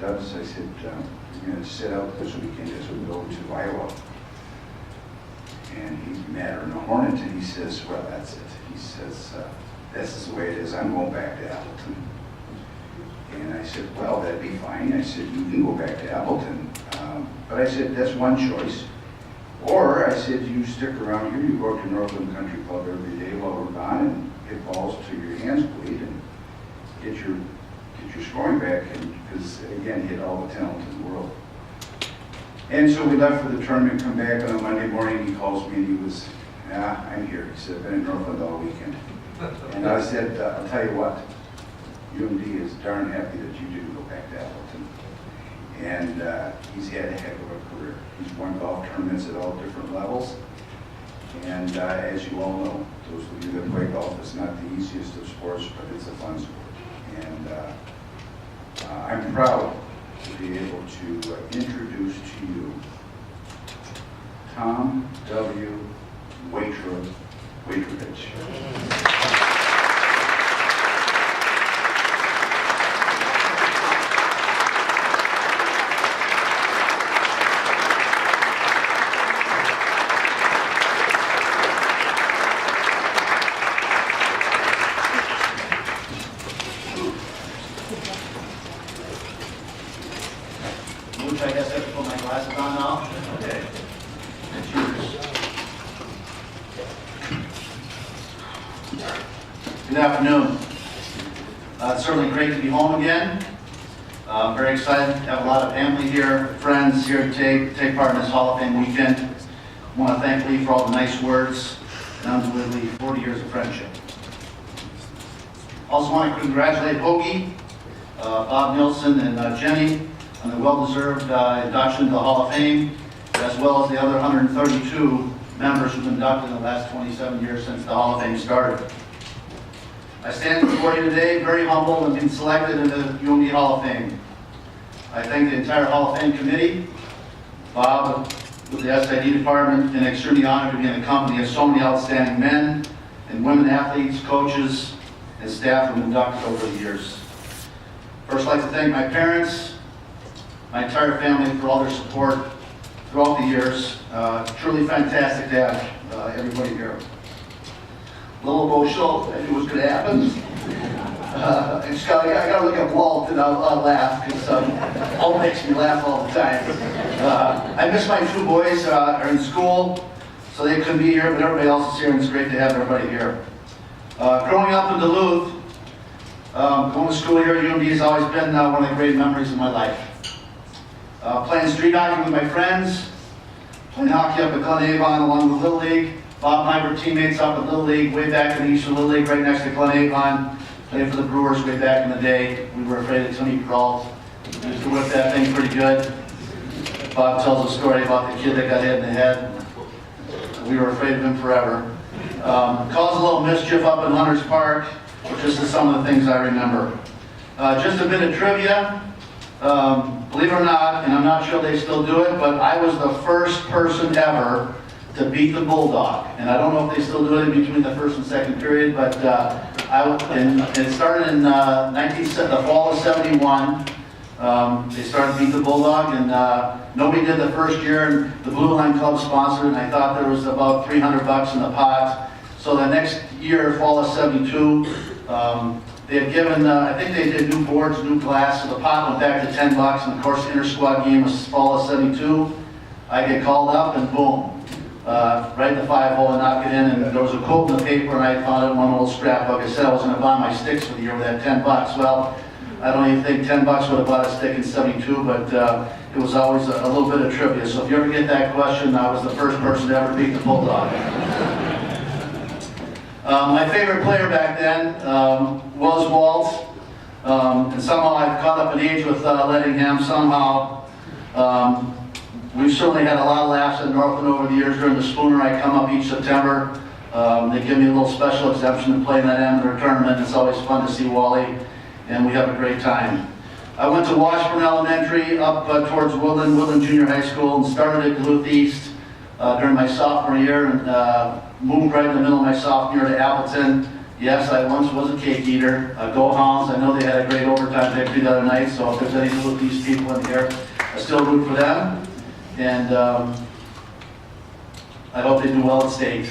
Dubs, I said, you're going to sit out this weekend as we go to Iowa. And he's madder than a hornet, and he says, well, that's it. He says, this is the way it is, I'm going back to Appleton. And I said, well, that'd be fine. I said, you can go back to Appleton. But I said, that's one choice. Or I said, you stick around here, you go to Northland Country Club every day while we're gone and hit balls till your hands bleed and get your scoring back, and because again, he had all the talent in the world. And so we left for the tournament, come back on a Monday morning, he calls me and he was, I'm here. He said, I've been in Northland all weekend. And I said, I'll tell you what, UMD is darn happy that you didn't go back to Appleton. And he's had a heck of a career. He's won golf tournaments at all different levels. And as you all know, those of you that play golf, it's not the easiest of sports, but it's a fun sport. And I'm proud to be able to introduce to you Tom W. Waitrovich. I guess I have to put my glasses on now. Okay. Good afternoon. It's certainly great to be home again. I'm very excited to have a lot of family here, friends here to take part in this Hall of Fame weekend. I want to thank Lee for all the nice words and unbelievably 40 years of friendship. Also want to congratulate Hoagie, Bob Nielson, and Jenny on the well-deserved induction to the Hall of Fame, as well as the other 132 members who've been inducted in the last 27 years since the Hall of Fame started. I stand before you today very humble and being selected into the UMD Hall of Fame. I thank the entire Hall of Fame committee, Bob with the SID department, and extremely honored to be in the company of so many outstanding men and women athletes, coaches, and staff who have been inducted over the years. First, I'd like to thank my parents, my entire family for all their support throughout the years. Truly fantastic to have everybody here. A little emotional, I knew it was going to happen. I got to look at Walt and I'll laugh because Walt makes me laugh all the time. I miss my two boys are in school, so they couldn't be here, but everybody else is here and it's great to have everybody here. Growing up in Duluth, going to school here at UMD has always been one of the great memories of my life. Playing street hockey with my friends, playing hockey up at Glen Avon along with Little League. Bob and I were teammates up at Little League, way back in the Eastern Little League, right next to Glen Avon. Played for the Brewers way back in the day. We were afraid of Tony Crawls. We used to whip that thing pretty good. Bob tells a story about the kid that got hit in the head. We were afraid of him forever. Caused a little mischief up in Hunters Park, just as some of the things I remember. Just a bit of trivia. Believe it or not, and I'm not sure they still do it, but I was the first person ever to beat the Bulldog. And I don't know if they still do it in between the first and second period, but it started in the fall of '71. They started to beat the Bulldog, and nobody did the first year, and the Blue Line Club sponsored it, and I thought there was about $300 in the pot. So the next year, fall of '72, they had given, I think they did new boards, new glass, so the pot went back to $10, and of course the inter-squad game was fall of '72. I get called up, and boom, right in the 5-hole and knock it in, and there was a quote in the paper, and I found it in one little scrapbook. I said I was going to buy my sticks for the year with that $10. Well, I don't even think $10 would have bought a stick in '72, but it was always a little bit of trivia. So if you ever get that question, I was the first person to ever beat the Bulldog. My favorite player back then was Walt, and somehow I've caught up in age with Lettingham somehow. We've certainly had a lot of laughs at Northland over the years. During the Spooner, I come up each September. They give me a little special exemption to play in that amateur tournament. It's always fun to see Wally, and we have a great time. I went to Washburn Elementary up towards Woodland Junior High School, and started at Duluth East during my sophomore year, and moved right in the middle of my sophomore year to Appleton. Yes, I once was a cake eater. Go Hounds. I know they had a great overtime victory the other night, so if there's any Duluth East people in here, I still root for them. And I hope they do well at state.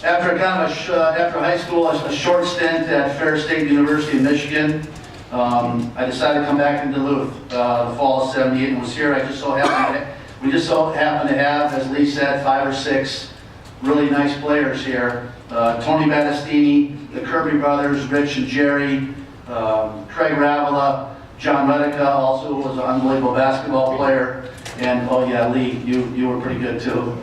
After after high school, a short stint at Fair State University in Michigan, I decided to come back to Duluth the fall of '78 and was here. We just so happened to have, as Lee said, 5 or 6 really nice players here. Tony Battistini, the Kirby brothers, Rich and Jerry, Craig Ravela, John Redica also was an unbelievable basketball player, and oh yeah, Lee, you were pretty good too.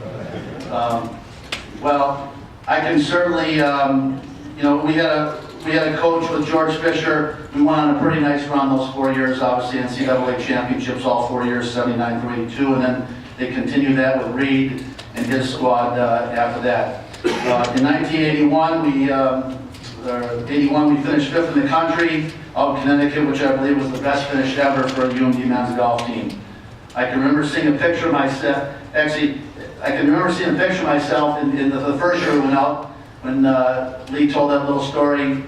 Well, I can certainly, we had a coach with George Fisher. We went on a pretty nice run those 4 years, obviously NCAA championships all 4 years, 79 through 82, and then they continued that with Reed and his squad after that. In 1981, we finished 5th in the country out in Connecticut, which I believe was the best finish ever for a UMD men's golf team. I can remember seeing a picture of myself, I can remember seeing a picture of myself in the first year we went out, when Lee told that little story.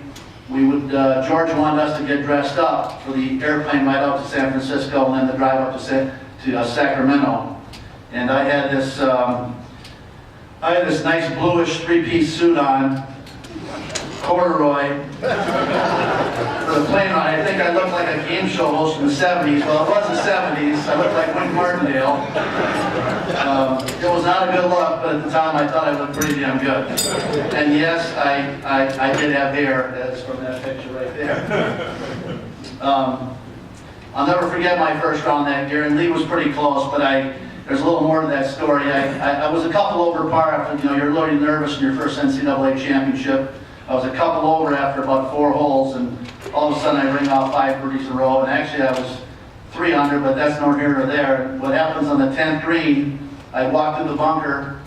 George wanted us to get dressed up for the airplane ride out to San Francisco and then the drive up to Sacramento. And I had this nice bluish 3-piece suit on, corduroy, for the plane ride. I think I looked like a game show host in the 70s. Well, it was the 70s. I looked like Wink Martindale. It was not a good look, but at the time I thought I looked pretty damn good. And yes, I did have hair. That's from that picture right there. I'll never forget my first round that year, and Lee was pretty close, but there's a little more to that story. I was a couple over par after, you're really nervous in your first NCAA championship. I was a couple over after about 4 holes, and all of a sudden I ring off 5 birdies in a row, and actually I was 3 under, but that's nor here nor there. What happens on the 10th green, I walk through the bunker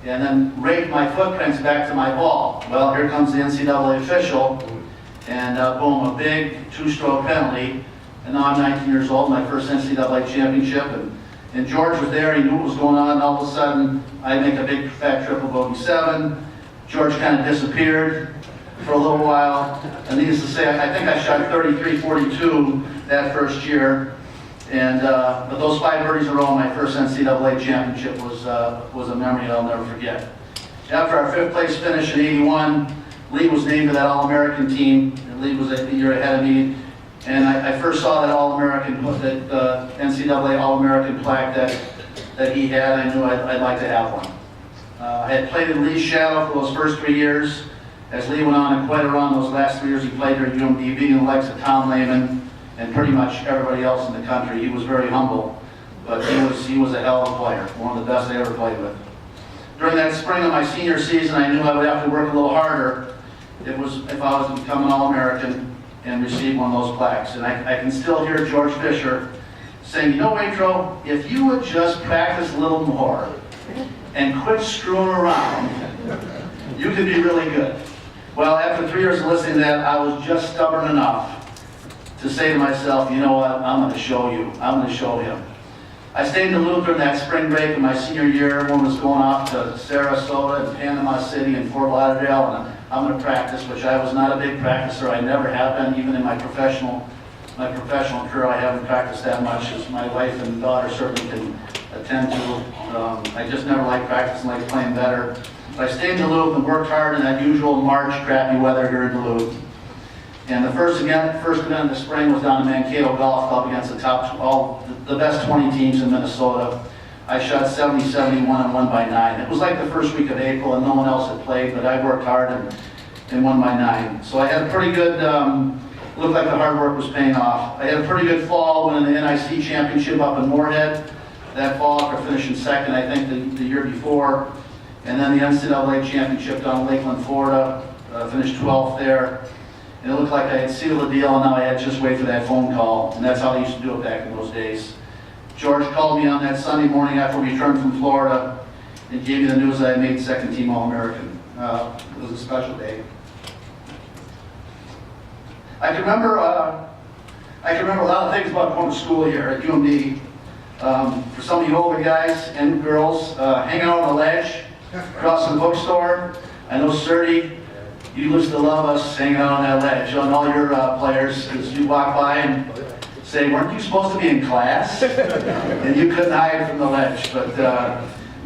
and then rake my footprints back to my ball. Well, here comes the NCAA official, and boom, a big 2-stroke penalty, and now I'm 19 years old, my first NCAA championship, and George was there, he knew what was going on, and all of a sudden I make a big fat triple bogey 7. George kind of disappeared for a little while, and needless to say, I think I shot 33-42 that first year, and but those 5 birdies in a row, my first NCAA championship was a memory I'll never forget. After our 5th place finish in '81, Lee was named to that All-American team, and Lee was a year ahead of me, and I first saw that All-American, that NCAA All-American plaque that he had. I knew I'd like to have one. I had played in Lee's shadow for those first 3 years. As Lee went on and quite a run those last 3 years he played here at UMD, beating the likes of Tom Lehman and pretty much everybody else in the country. He was very humble, but he was a hell of a player, one of the best I ever played with. During that spring of my senior season, I knew I would have to work a little harder if I was to become an All-American and receive one of those plaques. And I can still hear George Fisher saying, Waitro, if you would just practice a little more and quit screwing around, you could be really good. Well, after 3 years of listening to that, I was just stubborn enough to say to myself, you know what, I'm going to show you. I'm going to show him. I stayed in Duluth during that spring break in my senior year. Everyone was going off to Sarasota and Panama City and Fort Lauderdale, and I'm going to practice, which I was not a big practicer. I never have been, even in my professional career. I haven't practiced that much, as my wife and daughter certainly can attend to. I just never liked practicing, like playing better. But I stayed in Duluth and worked hard in that usual March crappy weather here in Duluth. And the first event in the spring was down in Mankato Golf Club against the best 20 teams in Minnesota. I shot 70-71 and won by 9. It was like the first week of April and no one else had played, but I worked hard and won by 9. So I had a pretty good, looked like the hard work was paying off. I had a pretty good fall winning the NIC championship up in Moorhead. That fall after finishing second, I think, the year before. And then the NCAA championship down in Lakeland, Florida. Finished 12th there. And it looked like I had sealed the deal, and now I had to just wait for that phone call. And that's how I used to do it back in those days. George called me on that Sunday morning after we returned from Florida and gave me the news that I made second team All-American. It was a special day. I can remember a lot of things about going to school here at UMD. For some of you older guys and girls, hanging out on the ledge across from the bookstore. I know Serty, you used to love us hanging out on that ledge, on all your players, as you walk by and say, weren't you supposed to be in class? And you couldn't hide from the ledge. But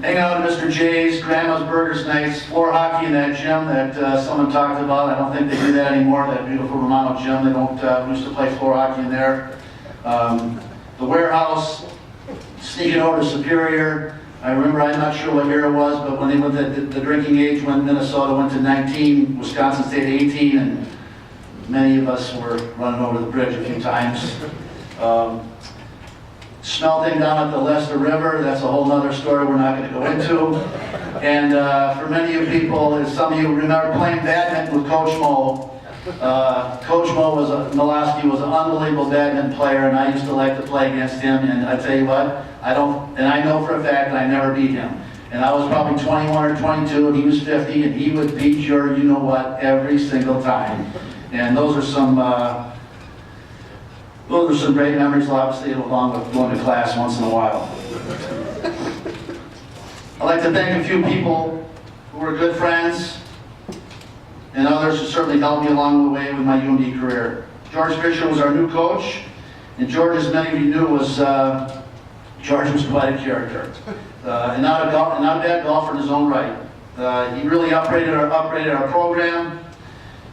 hang out at Mr. J's, Grandma's Burgers nights, floor hockey in that gym that someone talked about. I don't think they do that anymore, that beautiful Romano gym. They don't, we used to play floor hockey in there. The warehouse, sneaking over to Superior. I remember, I'm not sure what year it was, but when they went the drinking age, when Minnesota went to 19, Wisconsin stayed 18, and many of us were running over the bridge a few times. Smelting down at the Leicester River, that's a whole nother story we're not going to go into. And for many of you people, as some of you remember playing badminton with Coach Mo. Coach Mo Milosky was an unbelievable badminton player, and I used to like to play against him. And I tell you what, I know for a fact that I never beat him. And I was probably 21 or 22, and he was 50, and he would beat your you-know-what every single time. And those are some great memories, obviously, along with going to class once in a while. I'd like to thank a few people who were good friends, and others who certainly helped me along the way with my UMD career. George Fisher was our new coach, and George, as many of you knew, George was quite a character. And not a bad golfer in his own right. He really upgraded our program,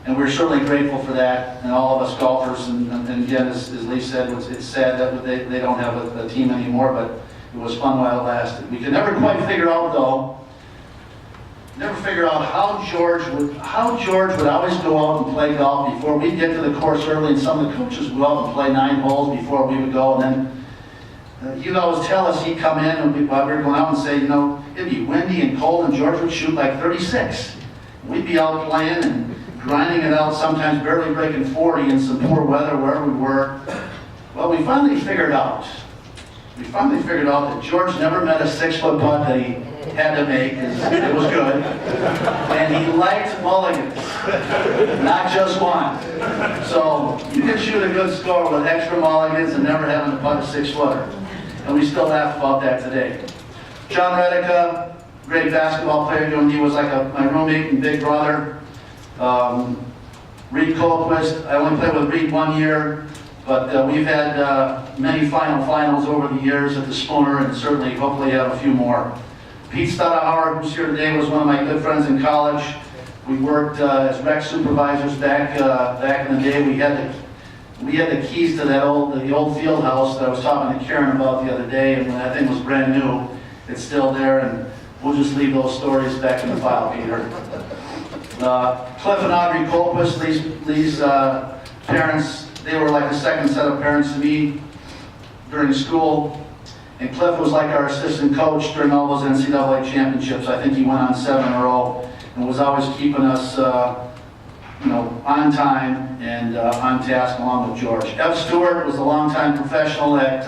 and we're certainly grateful for that, and all of us golfers. And again, as Lee said, it's sad that they don't have a team anymore, but it was fun while it lasted. We could never quite figure out, though, how George would always go out and play golf before we'd get to the course early, and some of the coaches would go out and play 9 holes before we would go, and then he'd always tell us, he'd come in and while we were going out and say, you know, it'd be windy and cold, and George would shoot like 36. We'd be out playing and grinding it out, sometimes barely breaking 40 in some poor weather wherever we were. Well, we finally figured out that George never met a 6-foot putt that he had to make, because it was good. And he liked mulligans, not just one. So you can shoot a good score with extra mulligans and never having to putt a 6-footer. And we still laugh about that today. John Redica, great basketball player, he was like my roommate and big brother. Reed Colquist, I only played with Reed 1 year, but we've had many finals over the years at the Spooner, and certainly, hopefully, have a few more. Pete Stadahauer, who's here today, was one of my good friends in college. We worked as rec supervisors back in the day. We had the keys to the old field house that I was talking to Karen about the other day, and when that thing was brand new, it's still there, and we'll just leave those stories back in the file, Peter. Cliff and Audrey Colquist, Lee's parents, they were like a second set of parents to me during school. And Cliff was like our assistant coach during all those NCAA championships. I think he went on 7 in a row and was always keeping us on time and on task along with George. F. Stewart was a longtime professional at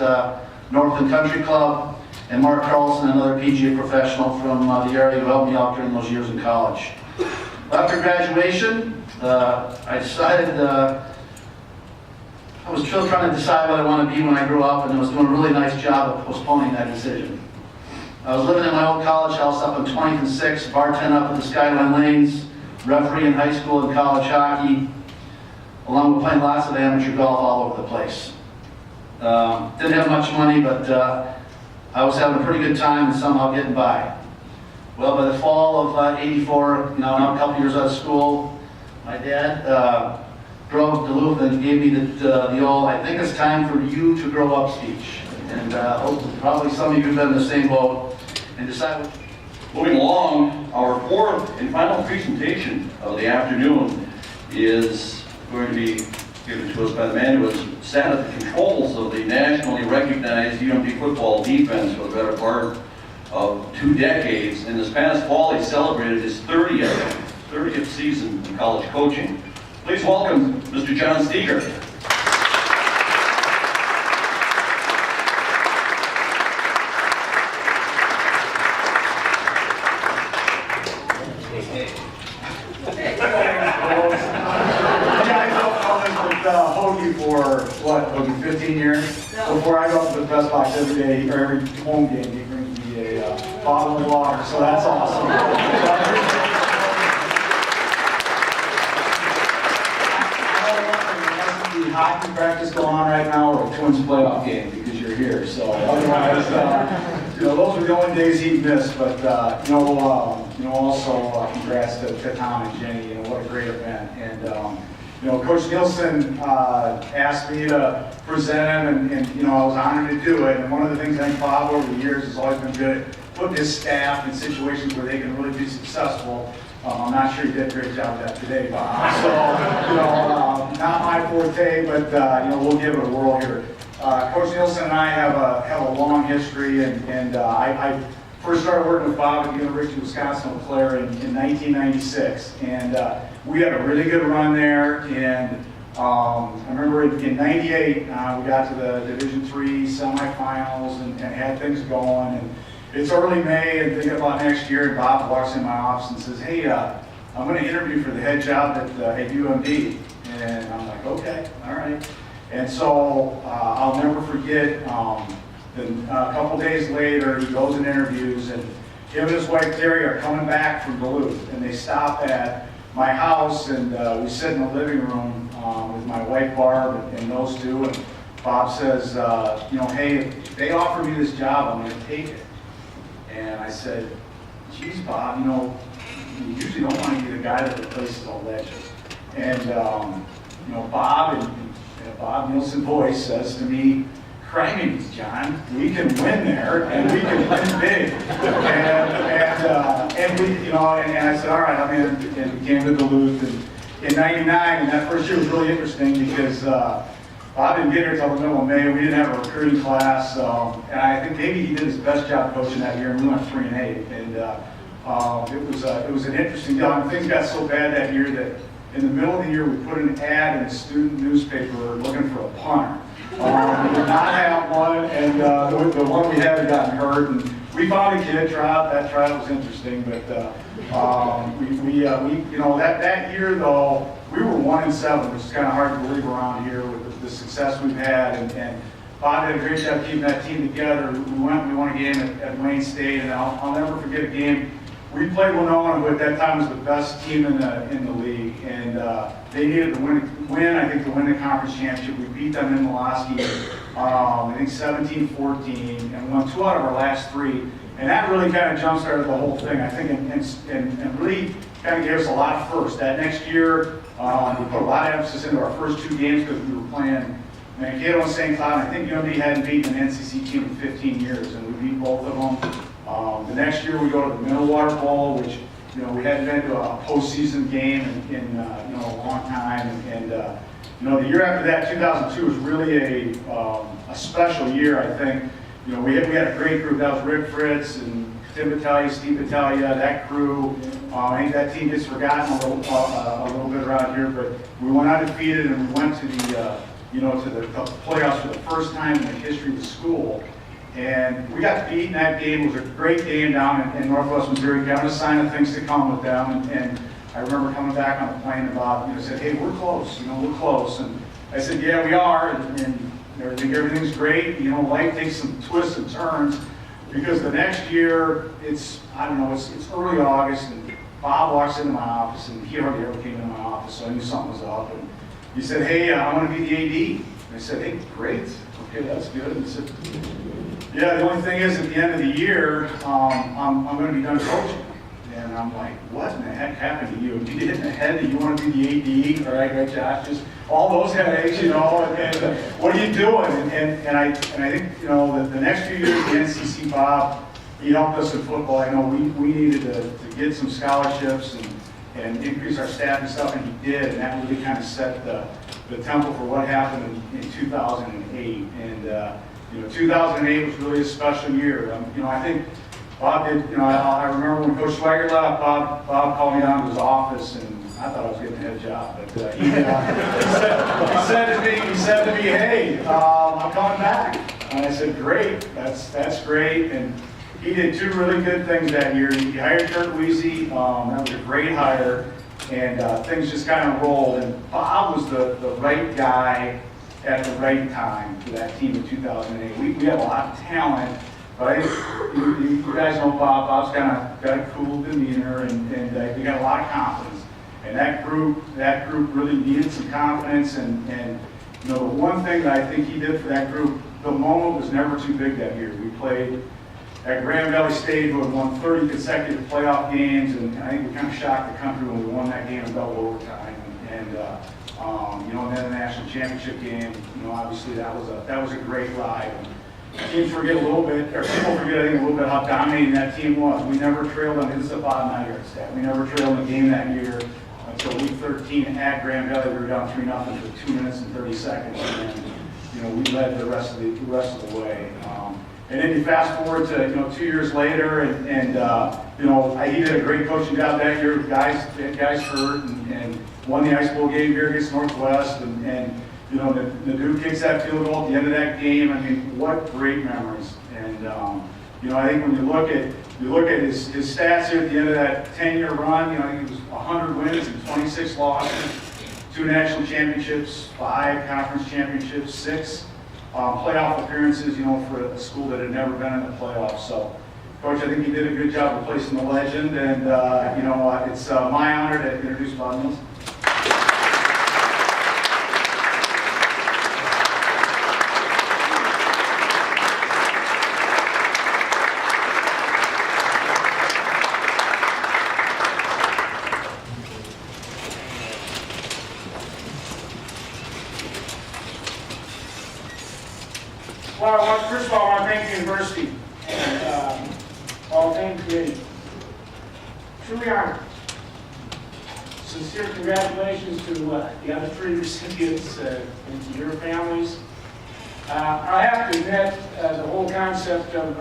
Northland Country Club, and Mark Carlson, another PGA professional from the area who helped me out during those years in college. After graduation, I decided, I was still trying to decide what I want to be when I grew up, and I was doing a really nice job of postponing that decision. I was living in my old college house up on 20th and 6th, bartending up at the Skyline Lanes, referee in high school and college hockey, along with playing lots of amateur golf all over the place. Didn't have much money, but I was having a pretty good time and somehow getting by. Well, by the fall of '84, now a couple years out of school, my dad drove to Duluth and gave me the old, I think it's time for you to grow up speech. And probably some of you have been in the same boat and decided. Moving along, our fourth and final presentation of the afternoon is going to be given to us by the man who has sat at the controls of the nationally recognized UMD football defense for the better part of 2 decades. And this past fall, he celebrated his 30th season in college coaching. Please welcome Mr. John Steger. Hoagie for, what, Hoagie, 15 years? No. Before I go up to the press box every day, or every home game, he brings me a bottle of water, so that's awesome. The hockey practice going on right now, or a Twins playoff game, because you're here, so otherwise, those were the only days he missed, but, also congrats to Tom and Jenny, what a great event. And, Coach Nielson asked me to present him, and I was honored to do it. And one of the things I think Bob over the years has always been good at putting his staff in situations where they can really be successful. I'm not sure you did a great job of that today, Bob. So, not my forte, but, we'll give it a whirl here. Coach Nielson and I have a long history, and I first started working with Bob at the University of Wisconsin Eau Claire in 1996. And we had a really good run there. And I remember in 98, we got to the Division III semifinals and had things going. And it's early May, and thinking about next year, and Bob walks in my office and says, hey, I'm going to interview for the head job at UMD. And I'm like, okay, all right. And so I'll never forget, a couple days later, he goes and interviews, and him and his wife Terry are coming back from Duluth, and they stop at my house, and we sit in the living room with my wife Barb and those two, and Bob says, hey, if they offer me this job, I'm going to take it. And I said, geez, Bob, you usually don't want to be the guy that replaces all legends. And, Bob Nielsen's voice says to me, criminy, John, we can win there, and we can win big. And I said, all right, I'm in, and we came to Duluth in 99, and that first year was really interesting because Bob didn't get here until the middle of May. We didn't have a recruiting class, and I think maybe he did his best job coaching that year, and we went 3-8. And it was an interesting deal. And things got so bad that year that in the middle of the year, we put an ad in a student newspaper looking for a punter. We did not have one, and the one we had gotten hurt. And we found a kid tryout. That tryout was interesting, but that year though, we were 1-7, which is kind of hard to believe around here with the success we've had. And Bob did a great job keeping that team together. We won a game at Wayne State, and I'll never forget a game. We played Winona, who at that time was the best team in the league, and they needed to win, I think, to win the conference championship. We beat them in Milwaukee, I think 17-14, and won 2 out of our last 3. And that really kind of jump-started the whole thing, I think, and really kind of gave us a lot of firsts. That next year, we put a lot of emphasis into our first 2 games because we were playing Mankato and St. Cloud. I think UMD hadn't beaten an NCC team in 15 years, and we beat both of them. The next year we go to the Middlewater Bowl, which we hadn't been to a postseason game in a long time, and the year after that, 2002, was really a special year. I think we had a great group. That was Rick Fritz and Tim Battaglia, Steve Battaglia, that crew. I think that team gets forgotten a little bit around here, but we went undefeated, and we went to the playoffs for the first time in the history of the school. And we got beat in that game. It was a great game down in Northwest Missouri. Got a sign of things to come with them. And I remember coming back on the plane and Bob said, hey, we're close. We're close. And I said, yeah, we are. And I think everything's great. Life takes some twists and turns because the next year, it's early August, and Bob walks into my office, and he hardly ever came into my office, so I knew something was up. And he said, hey, I want to be the AD. And I said, hey, great. Okay, that's good. And he said, yeah, the only thing is, at the end of the year, I'm going to be done coaching. And I'm like, what in the heck happened to you? Did you get in the head that you want to be the AD? All right, Josh, just all those headaches, and what are you doing? And I think, the next few years, the NCC, Bob, he helped us in football. I know we needed to get some scholarships and increase our staff and stuff, and he did, and that really kind of set the tempo for what happened in 2008. And 2008 was really a special year. I think Bob did, I remember when Coach Swagger left, Bob called me down to his office, and I thought I was getting a head job. But he said to me, hey, I'm coming back. And I said, great, that's great. And he did 2 really good things that year. He hired Kurt Weezy. That was a great hire. And things just kind of rolled. And Bob was the right guy at the right time for that team in 2008. We have a lot of talent, but I think you guys know Bob. Bob's kind of got a cool demeanor, and they got a lot of confidence. And that group really needed some confidence. And the one thing that I think he did for that group, the moment was never too big that year. We played at Grand Valley State, who had won 30 consecutive playoff games, and I think we kind of shocked the country when we won that game in double overtime. And then the national championship game, obviously that was a great ride. Teams forget a little bit, or people forget, I think, a little bit how dominating that team was. We never trailed on, this is a bottom 9-yard stat. We never trailed in the game that year until week 13 at Grand Valley. We were down 3-0 for 2 minutes and 30 seconds, and we led the rest of the way. And then you fast forward to 2 years later, and he did a great coaching job that year. Guys hurt, and won the Ice Bowl game here against Northwest, and Nadu kicks that field goal at the end of that game. I mean, what great memories. And I think when you look at his stats here at the end of that 10-year run, he was 100 wins and 26 losses, 2 national championships, 5 conference championships, 6 playoff appearances, for a school that had never been in the playoffs. So, Coach, I think you did a good job replacing the legend, and it's my honor to introduce Bob Nielson. Well, first of all, I want to thank the university and all things committee. Truly honored. Sincere congratulations to the other 3 recipients and to your families. I have to admit, the whole concept of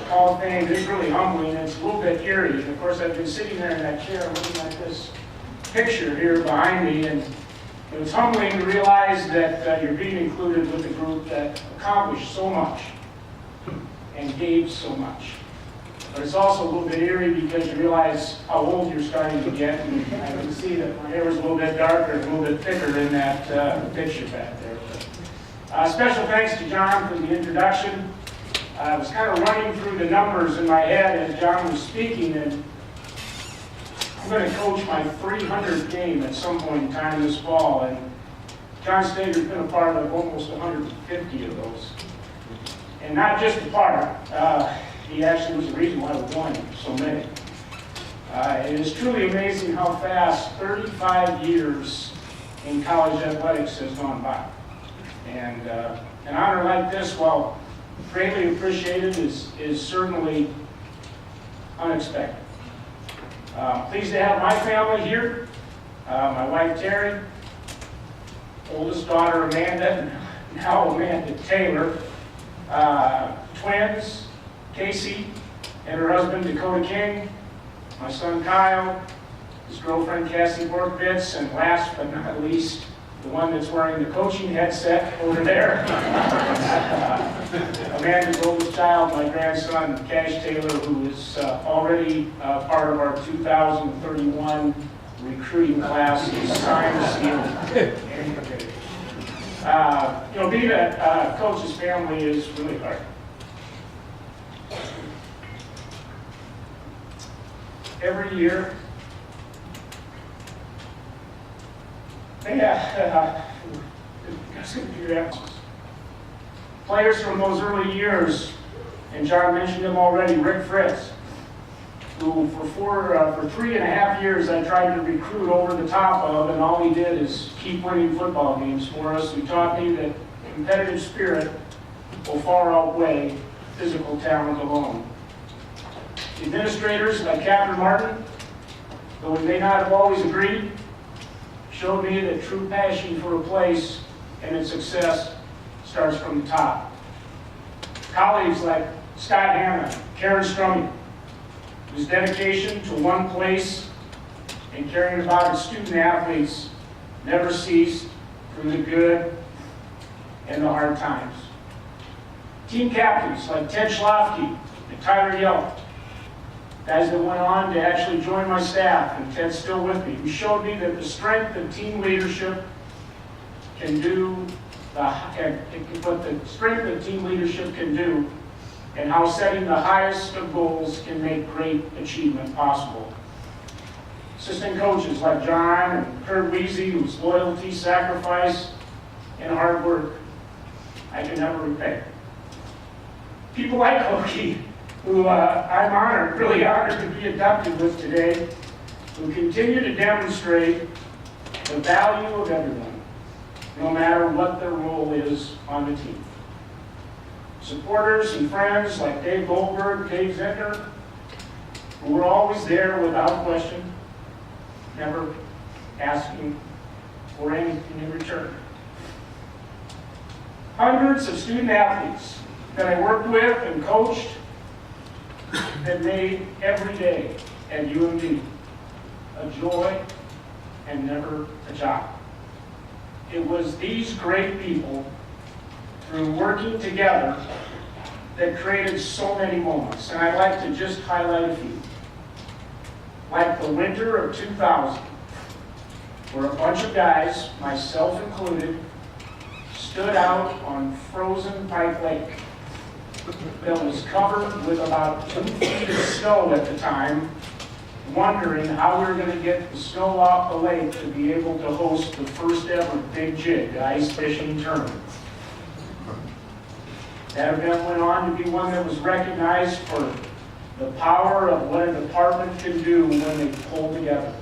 Hall of Fame is really humbling. It's a little bit eerie. And of course, I've been sitting there in that chair looking at this picture here behind me, and it's humbling to realize that you're being included with a group that accomplished so much and gave so much. But it's also a little bit eerie because you realize how old you're starting to get, and I can see that my hair was a little bit darker and a little bit thicker in that picture back there. Special thanks to John for the introduction. I was kind of running through the numbers in my head as John was speaking, and I'm going to coach my 300th game at some point in time this fall, and John Stager's been a part of almost 150 of those. And not just a part, he actually was the reason why we won so many. It is truly amazing how fast 35 years in college athletics has gone by. And an honor like this, while greatly appreciated, is certainly unexpected. Pleased to have my family here. My wife Terry, oldest daughter Amanda, now Amanda Taylor, twins Casey and her husband Dakota King, my son Kyle, his girlfriend Cassie Borkovitz, and last but not least, the one that's wearing the coaching headset over there, Amanda's oldest child, my grandson Cash Taylor, who is already part of our 2031 recruiting class, is signed, sealed, and committed. Being a coach's family is really hard. Every year, players from those early years, and John mentioned him already, Rick Fritz, who for 3.5 years I tried to recruit over the top of, and all he did is keep winning football games for us. He taught me that competitive spirit will far outweigh physical talent alone. The administrators like Captain Martin, though we may not have always agreed, showed me that true passion for a place and its success starts from the top. Colleagues like Scott Hanna, Karen Strumming, whose dedication to one place and caring about its student athletes never ceased through the good and the hard times. Team captains like Ted Schlafke and Tyler Yelp, guys that went on to actually join my staff, and Ted's still with me, who showed me that the strength of team leadership can do, what the strength of team leadership can do, and how setting the highest of goals can make great achievement possible. Assistant coaches like John and Kurt Weezy, whose loyalty, sacrifice, and hard work I can never repay. People like Hoagie, who I'm honored, really honored to be inducted with today, who continue to demonstrate the value of everyone, no matter what their role is on the team. Supporters and friends like Dave Goldberg, Dave Zittner, who were always there without question, never asking for anything in return. Hundreds of student athletes that I worked with and coached that made every day at UMD a joy and never a job. It was these great people, through working together, that created so many moments. And I'd like to just highlight a few. Like the winter of 2000, where a bunch of guys, myself included, stood out on frozen Pike Lake that was covered with about 2 feet of snow at the time, wondering how we were going to get the snow off the lake to be able to host the first ever Big Jig ice fishing tournament. That event went on to be one that was recognized for the power of what a department can do when they pull together.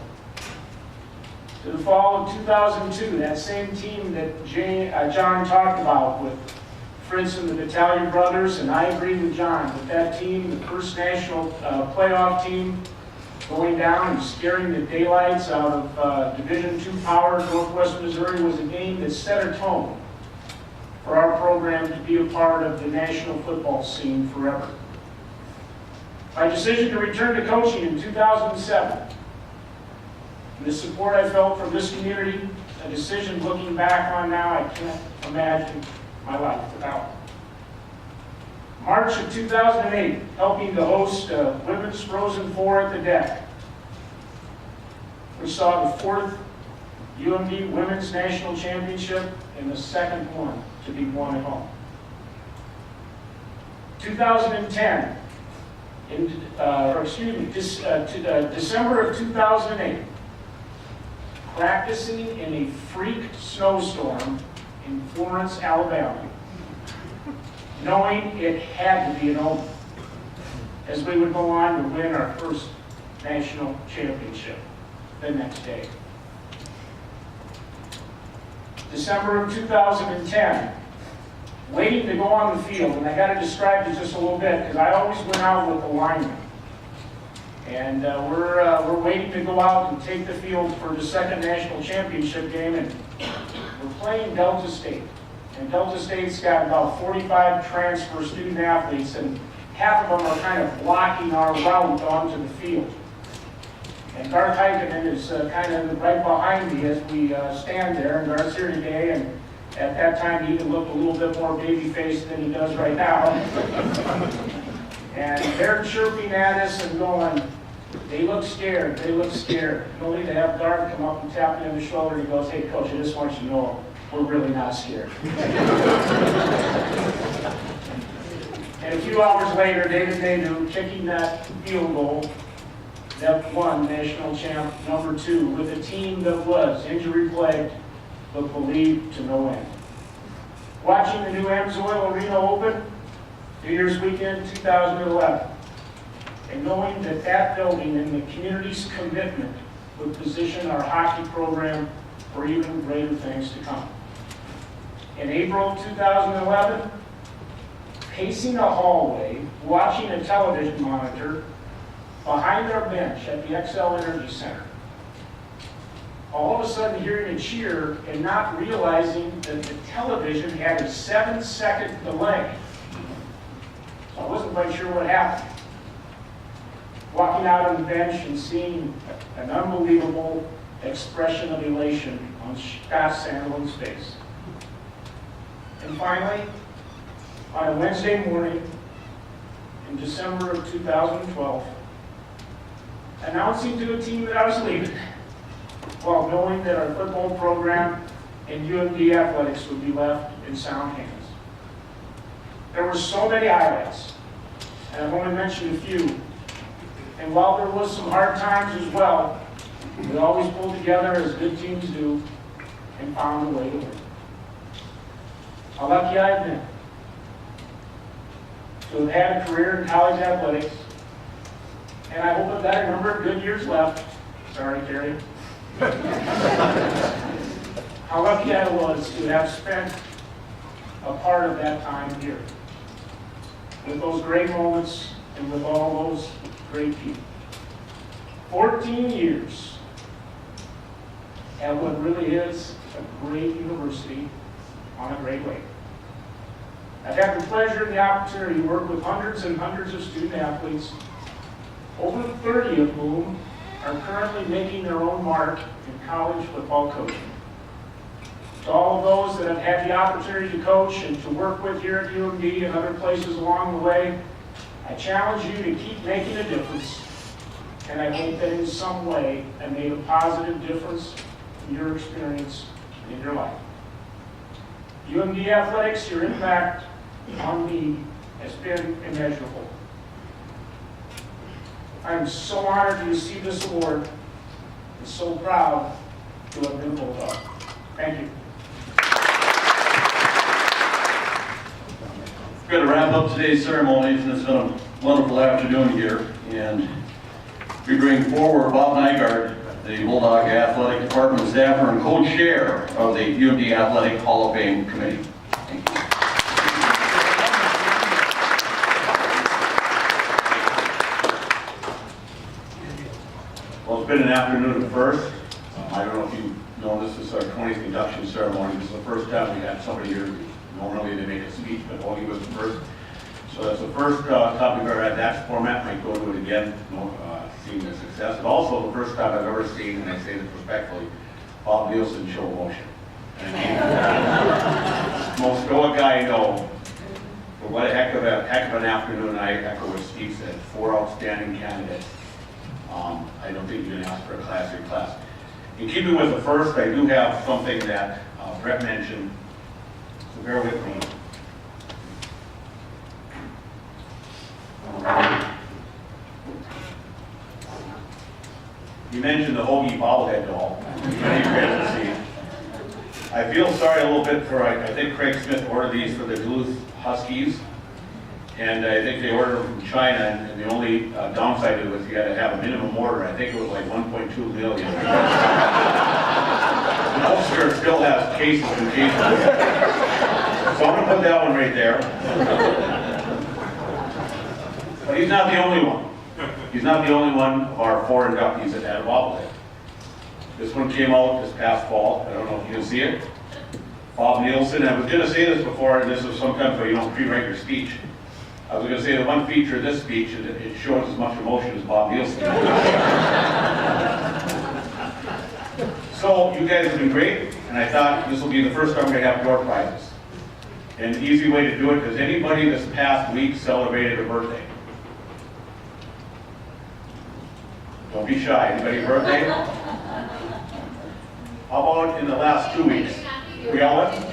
To the fall of 2002, that same team that John talked about with Fritz and the Battalion Brothers, and I agree with John, that team, the first national playoff team, going down and scaring the daylights out of Division II power Northwest Missouri, was a game that set a tone for our program to be a part of the national football scene forever. My decision to return to coaching in 2007, and the support I felt from this community, a decision looking back on now I can't imagine my life without. March of 2008, helping to host Women's Frozen Four at the Deck. We saw the 4th UMD Women's National Championship and the 2nd one to be won at home. 2010, December of 2008, practicing in a freak snowstorm in Florence, Alabama, knowing it had to be an omen, as we would go on to win our first national championship the next day. December of 2010, waiting to go on the field, and I got to describe this just a little bit because I always went out with the linemen. And we're waiting to go out and take the field for the 2nd national championship game, and we're playing Delta State. And Delta State's got about 45 transfer student athletes, and half of them are kind of blocking our route onto the field. And Garth Haagenson is kind of right behind me as we stand there, and Garth's here today, and at that time he even looked a little bit more baby-faced than he does right now. And they're chirping at us and going, they look scared, they look scared. Only to have Garth come up and tap me on the shoulder, and he goes, hey coach, I just want you to know, we're really not scared. And a few hours later, David Nadeau kicking that field goal that won national champ number 2 with a team that was injury-plagued but believed to no end. Watching the new Amsoil Arena open, New Year's weekend 2011, and knowing that that building and the community's commitment would position our hockey program for even greater things to come. In April 2011, pacing a hallway, watching a television monitor behind our bench at the XL Energy Center, all of a sudden hearing a cheer and not realizing that the television had a 7-second delay. So I wasn't quite sure what happened. Walking out on the bench and seeing an unbelievable expression of elation on Scott Sandelin's face. And finally, on a Wednesday morning in December of 2012, announcing to a team that I was leaving, while knowing that our football program and UMD athletics would be left in sound hands. There were so many highlights, and I've only mentioned a few. And while there was some hard times as well, we always pulled together as good teams do and found a way to win. How lucky I've been to have had a career in college athletics, and I hope I've got a number of good years left. Sorry, Carrie. How lucky I was to have spent a part of that time here, with those great moments and with all those great people. 14 years at what really is a great university on a great lake. I've had the pleasure and the opportunity to work with hundreds and hundreds of student athletes, over 30 of whom are currently making their own mark in college football coaching. To all of those that I've had the opportunity to coach and to work with here at UMD and other places along the way, I challenge you to keep making a difference, and I hope that in some way I made a positive difference in your experience and in your life. UMD Athletics, your impact on me has been immeasurable. I'm so honored to receive this award and so proud to have been a Bulldog. Thank you. We're going to wrap up today's ceremonies, and it's been a wonderful afternoon here. And we bring forward Bob Nygaard, the Bulldog Athletic Department staffer and co-chair of the UMD Athletic Hall of Fame Committee. Thank you. Well, it's been an afternoon of first. I don't know if you know this is our 20th induction ceremony. This is the first time we had somebody here. Normally they make a speech, but Hoagie was the first. So that's the first time we've ever had that format. Might go to it again, seeing the success. But also the first time I've ever seen, and I say this respectfully, Bob Nielson show emotion. Most stoic guy I know. But what a heck of an afternoon. I echo what Steve said. 4 outstanding candidates. I don't think you can ask for a classier class. In keeping with the first, I do have something that Brett mentioned, so bear with me. You mentioned the Hoagie bobblehead doll. I feel sorry a little bit for, I think Craig Smith ordered these for the Duluth Huskies. And I think they ordered them from China, and the only downside to it was you had to have a minimum order. I think it was like 1.2 million. The poster still has cases and cases. So I'm going to put that one right there. But he's not the only one. He's not the only one of our 4 inductees that had a bobblehead. This one came out this past fall. I don't know if you can see it. Bob Nielson. I was going to say this before, and this is sometimes where you don't pre-write your speech. I was going to say the one feature of this speech is it shows as much emotion as Bob Nielson. So you guys have been great, and I thought this will be the first time we're going to have door prizes. And the easy way to do it, does anybody this past week celebrated a birthday? Don't be shy. Anybody birthday? How about in the last 2 weeks? We all went?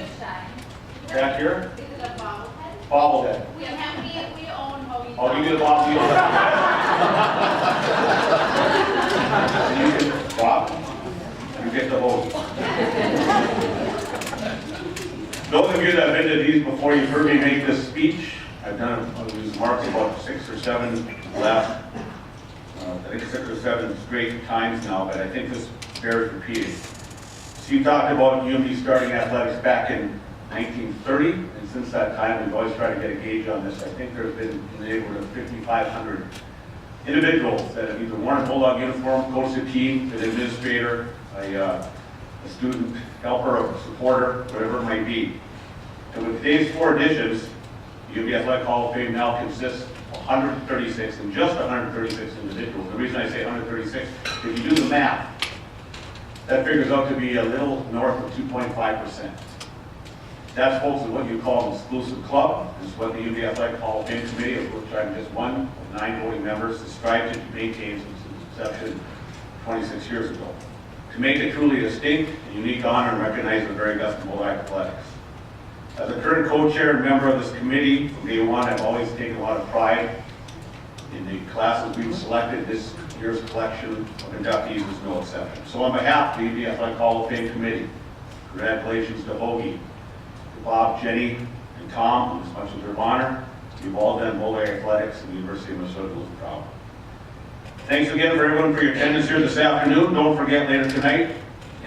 Back here? Bobblehead. We own Hoagie. Oh, you get a Bob Nielson. And you get Bob. You get the Hoagie. Those of you that have been to these before, you've heard me make this speech. I've done these marks about 6 or 7 last, I think 6 or 7 straight times now, but I think this bears repeating. So you talked about UMD starting athletics back in 1930, and since that time we've always tried to get a gauge on this. I think there's been in the neighborhood of 5,500 individuals that have either worn a Bulldog uniform, coached a team, an administrator, a student helper, a supporter, whatever it might be. And with today's 4 additions, the UMD Athletic Hall of Fame now consists of 136, and just 136 individuals. The reason I say 136, if you do the math, that figures out to be a little north of 2.5%. That's, folks, is what you call an exclusive club. This is what the UMD Athletic Hall of Fame Committee, of which I'm just one of 9 voting members, has strived to maintain since its inception 26 years ago. To make it truly distinct and unique honor and recognize the very best in Bulldog athletics. As a current co-chair and member of this committee, from day one, I've always taken a lot of pride in the classes we've selected. This year's collection of inductees is no exception. So on behalf of the UMD Athletic Hall of Fame Committee, congratulations to Hoagie, Bob, Jenny, and Tom, as much as their honor, You've all done Bulldog athletics, and the University of Minnesota is proud. Thanks again for everyone for your attendance here this afternoon. Don't forget later tonight,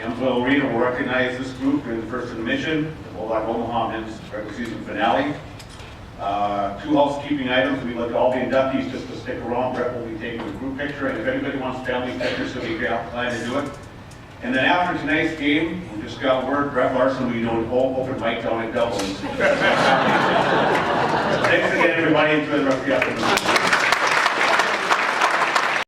Amsoil Arena will recognize this group in the first intermission, the Bulldog Omaha men's regular season finale. 2 housekeeping items. We'd like all the inductees just to stick around. Brett will be taking a group picture, and if anybody wants family pictures, he'll be glad to do it. And then after tonight's game, we just got word, Brett Larson will be doing whole open mic down in Dublin. Thanks again, everybody. Enjoy the rest of the afternoon.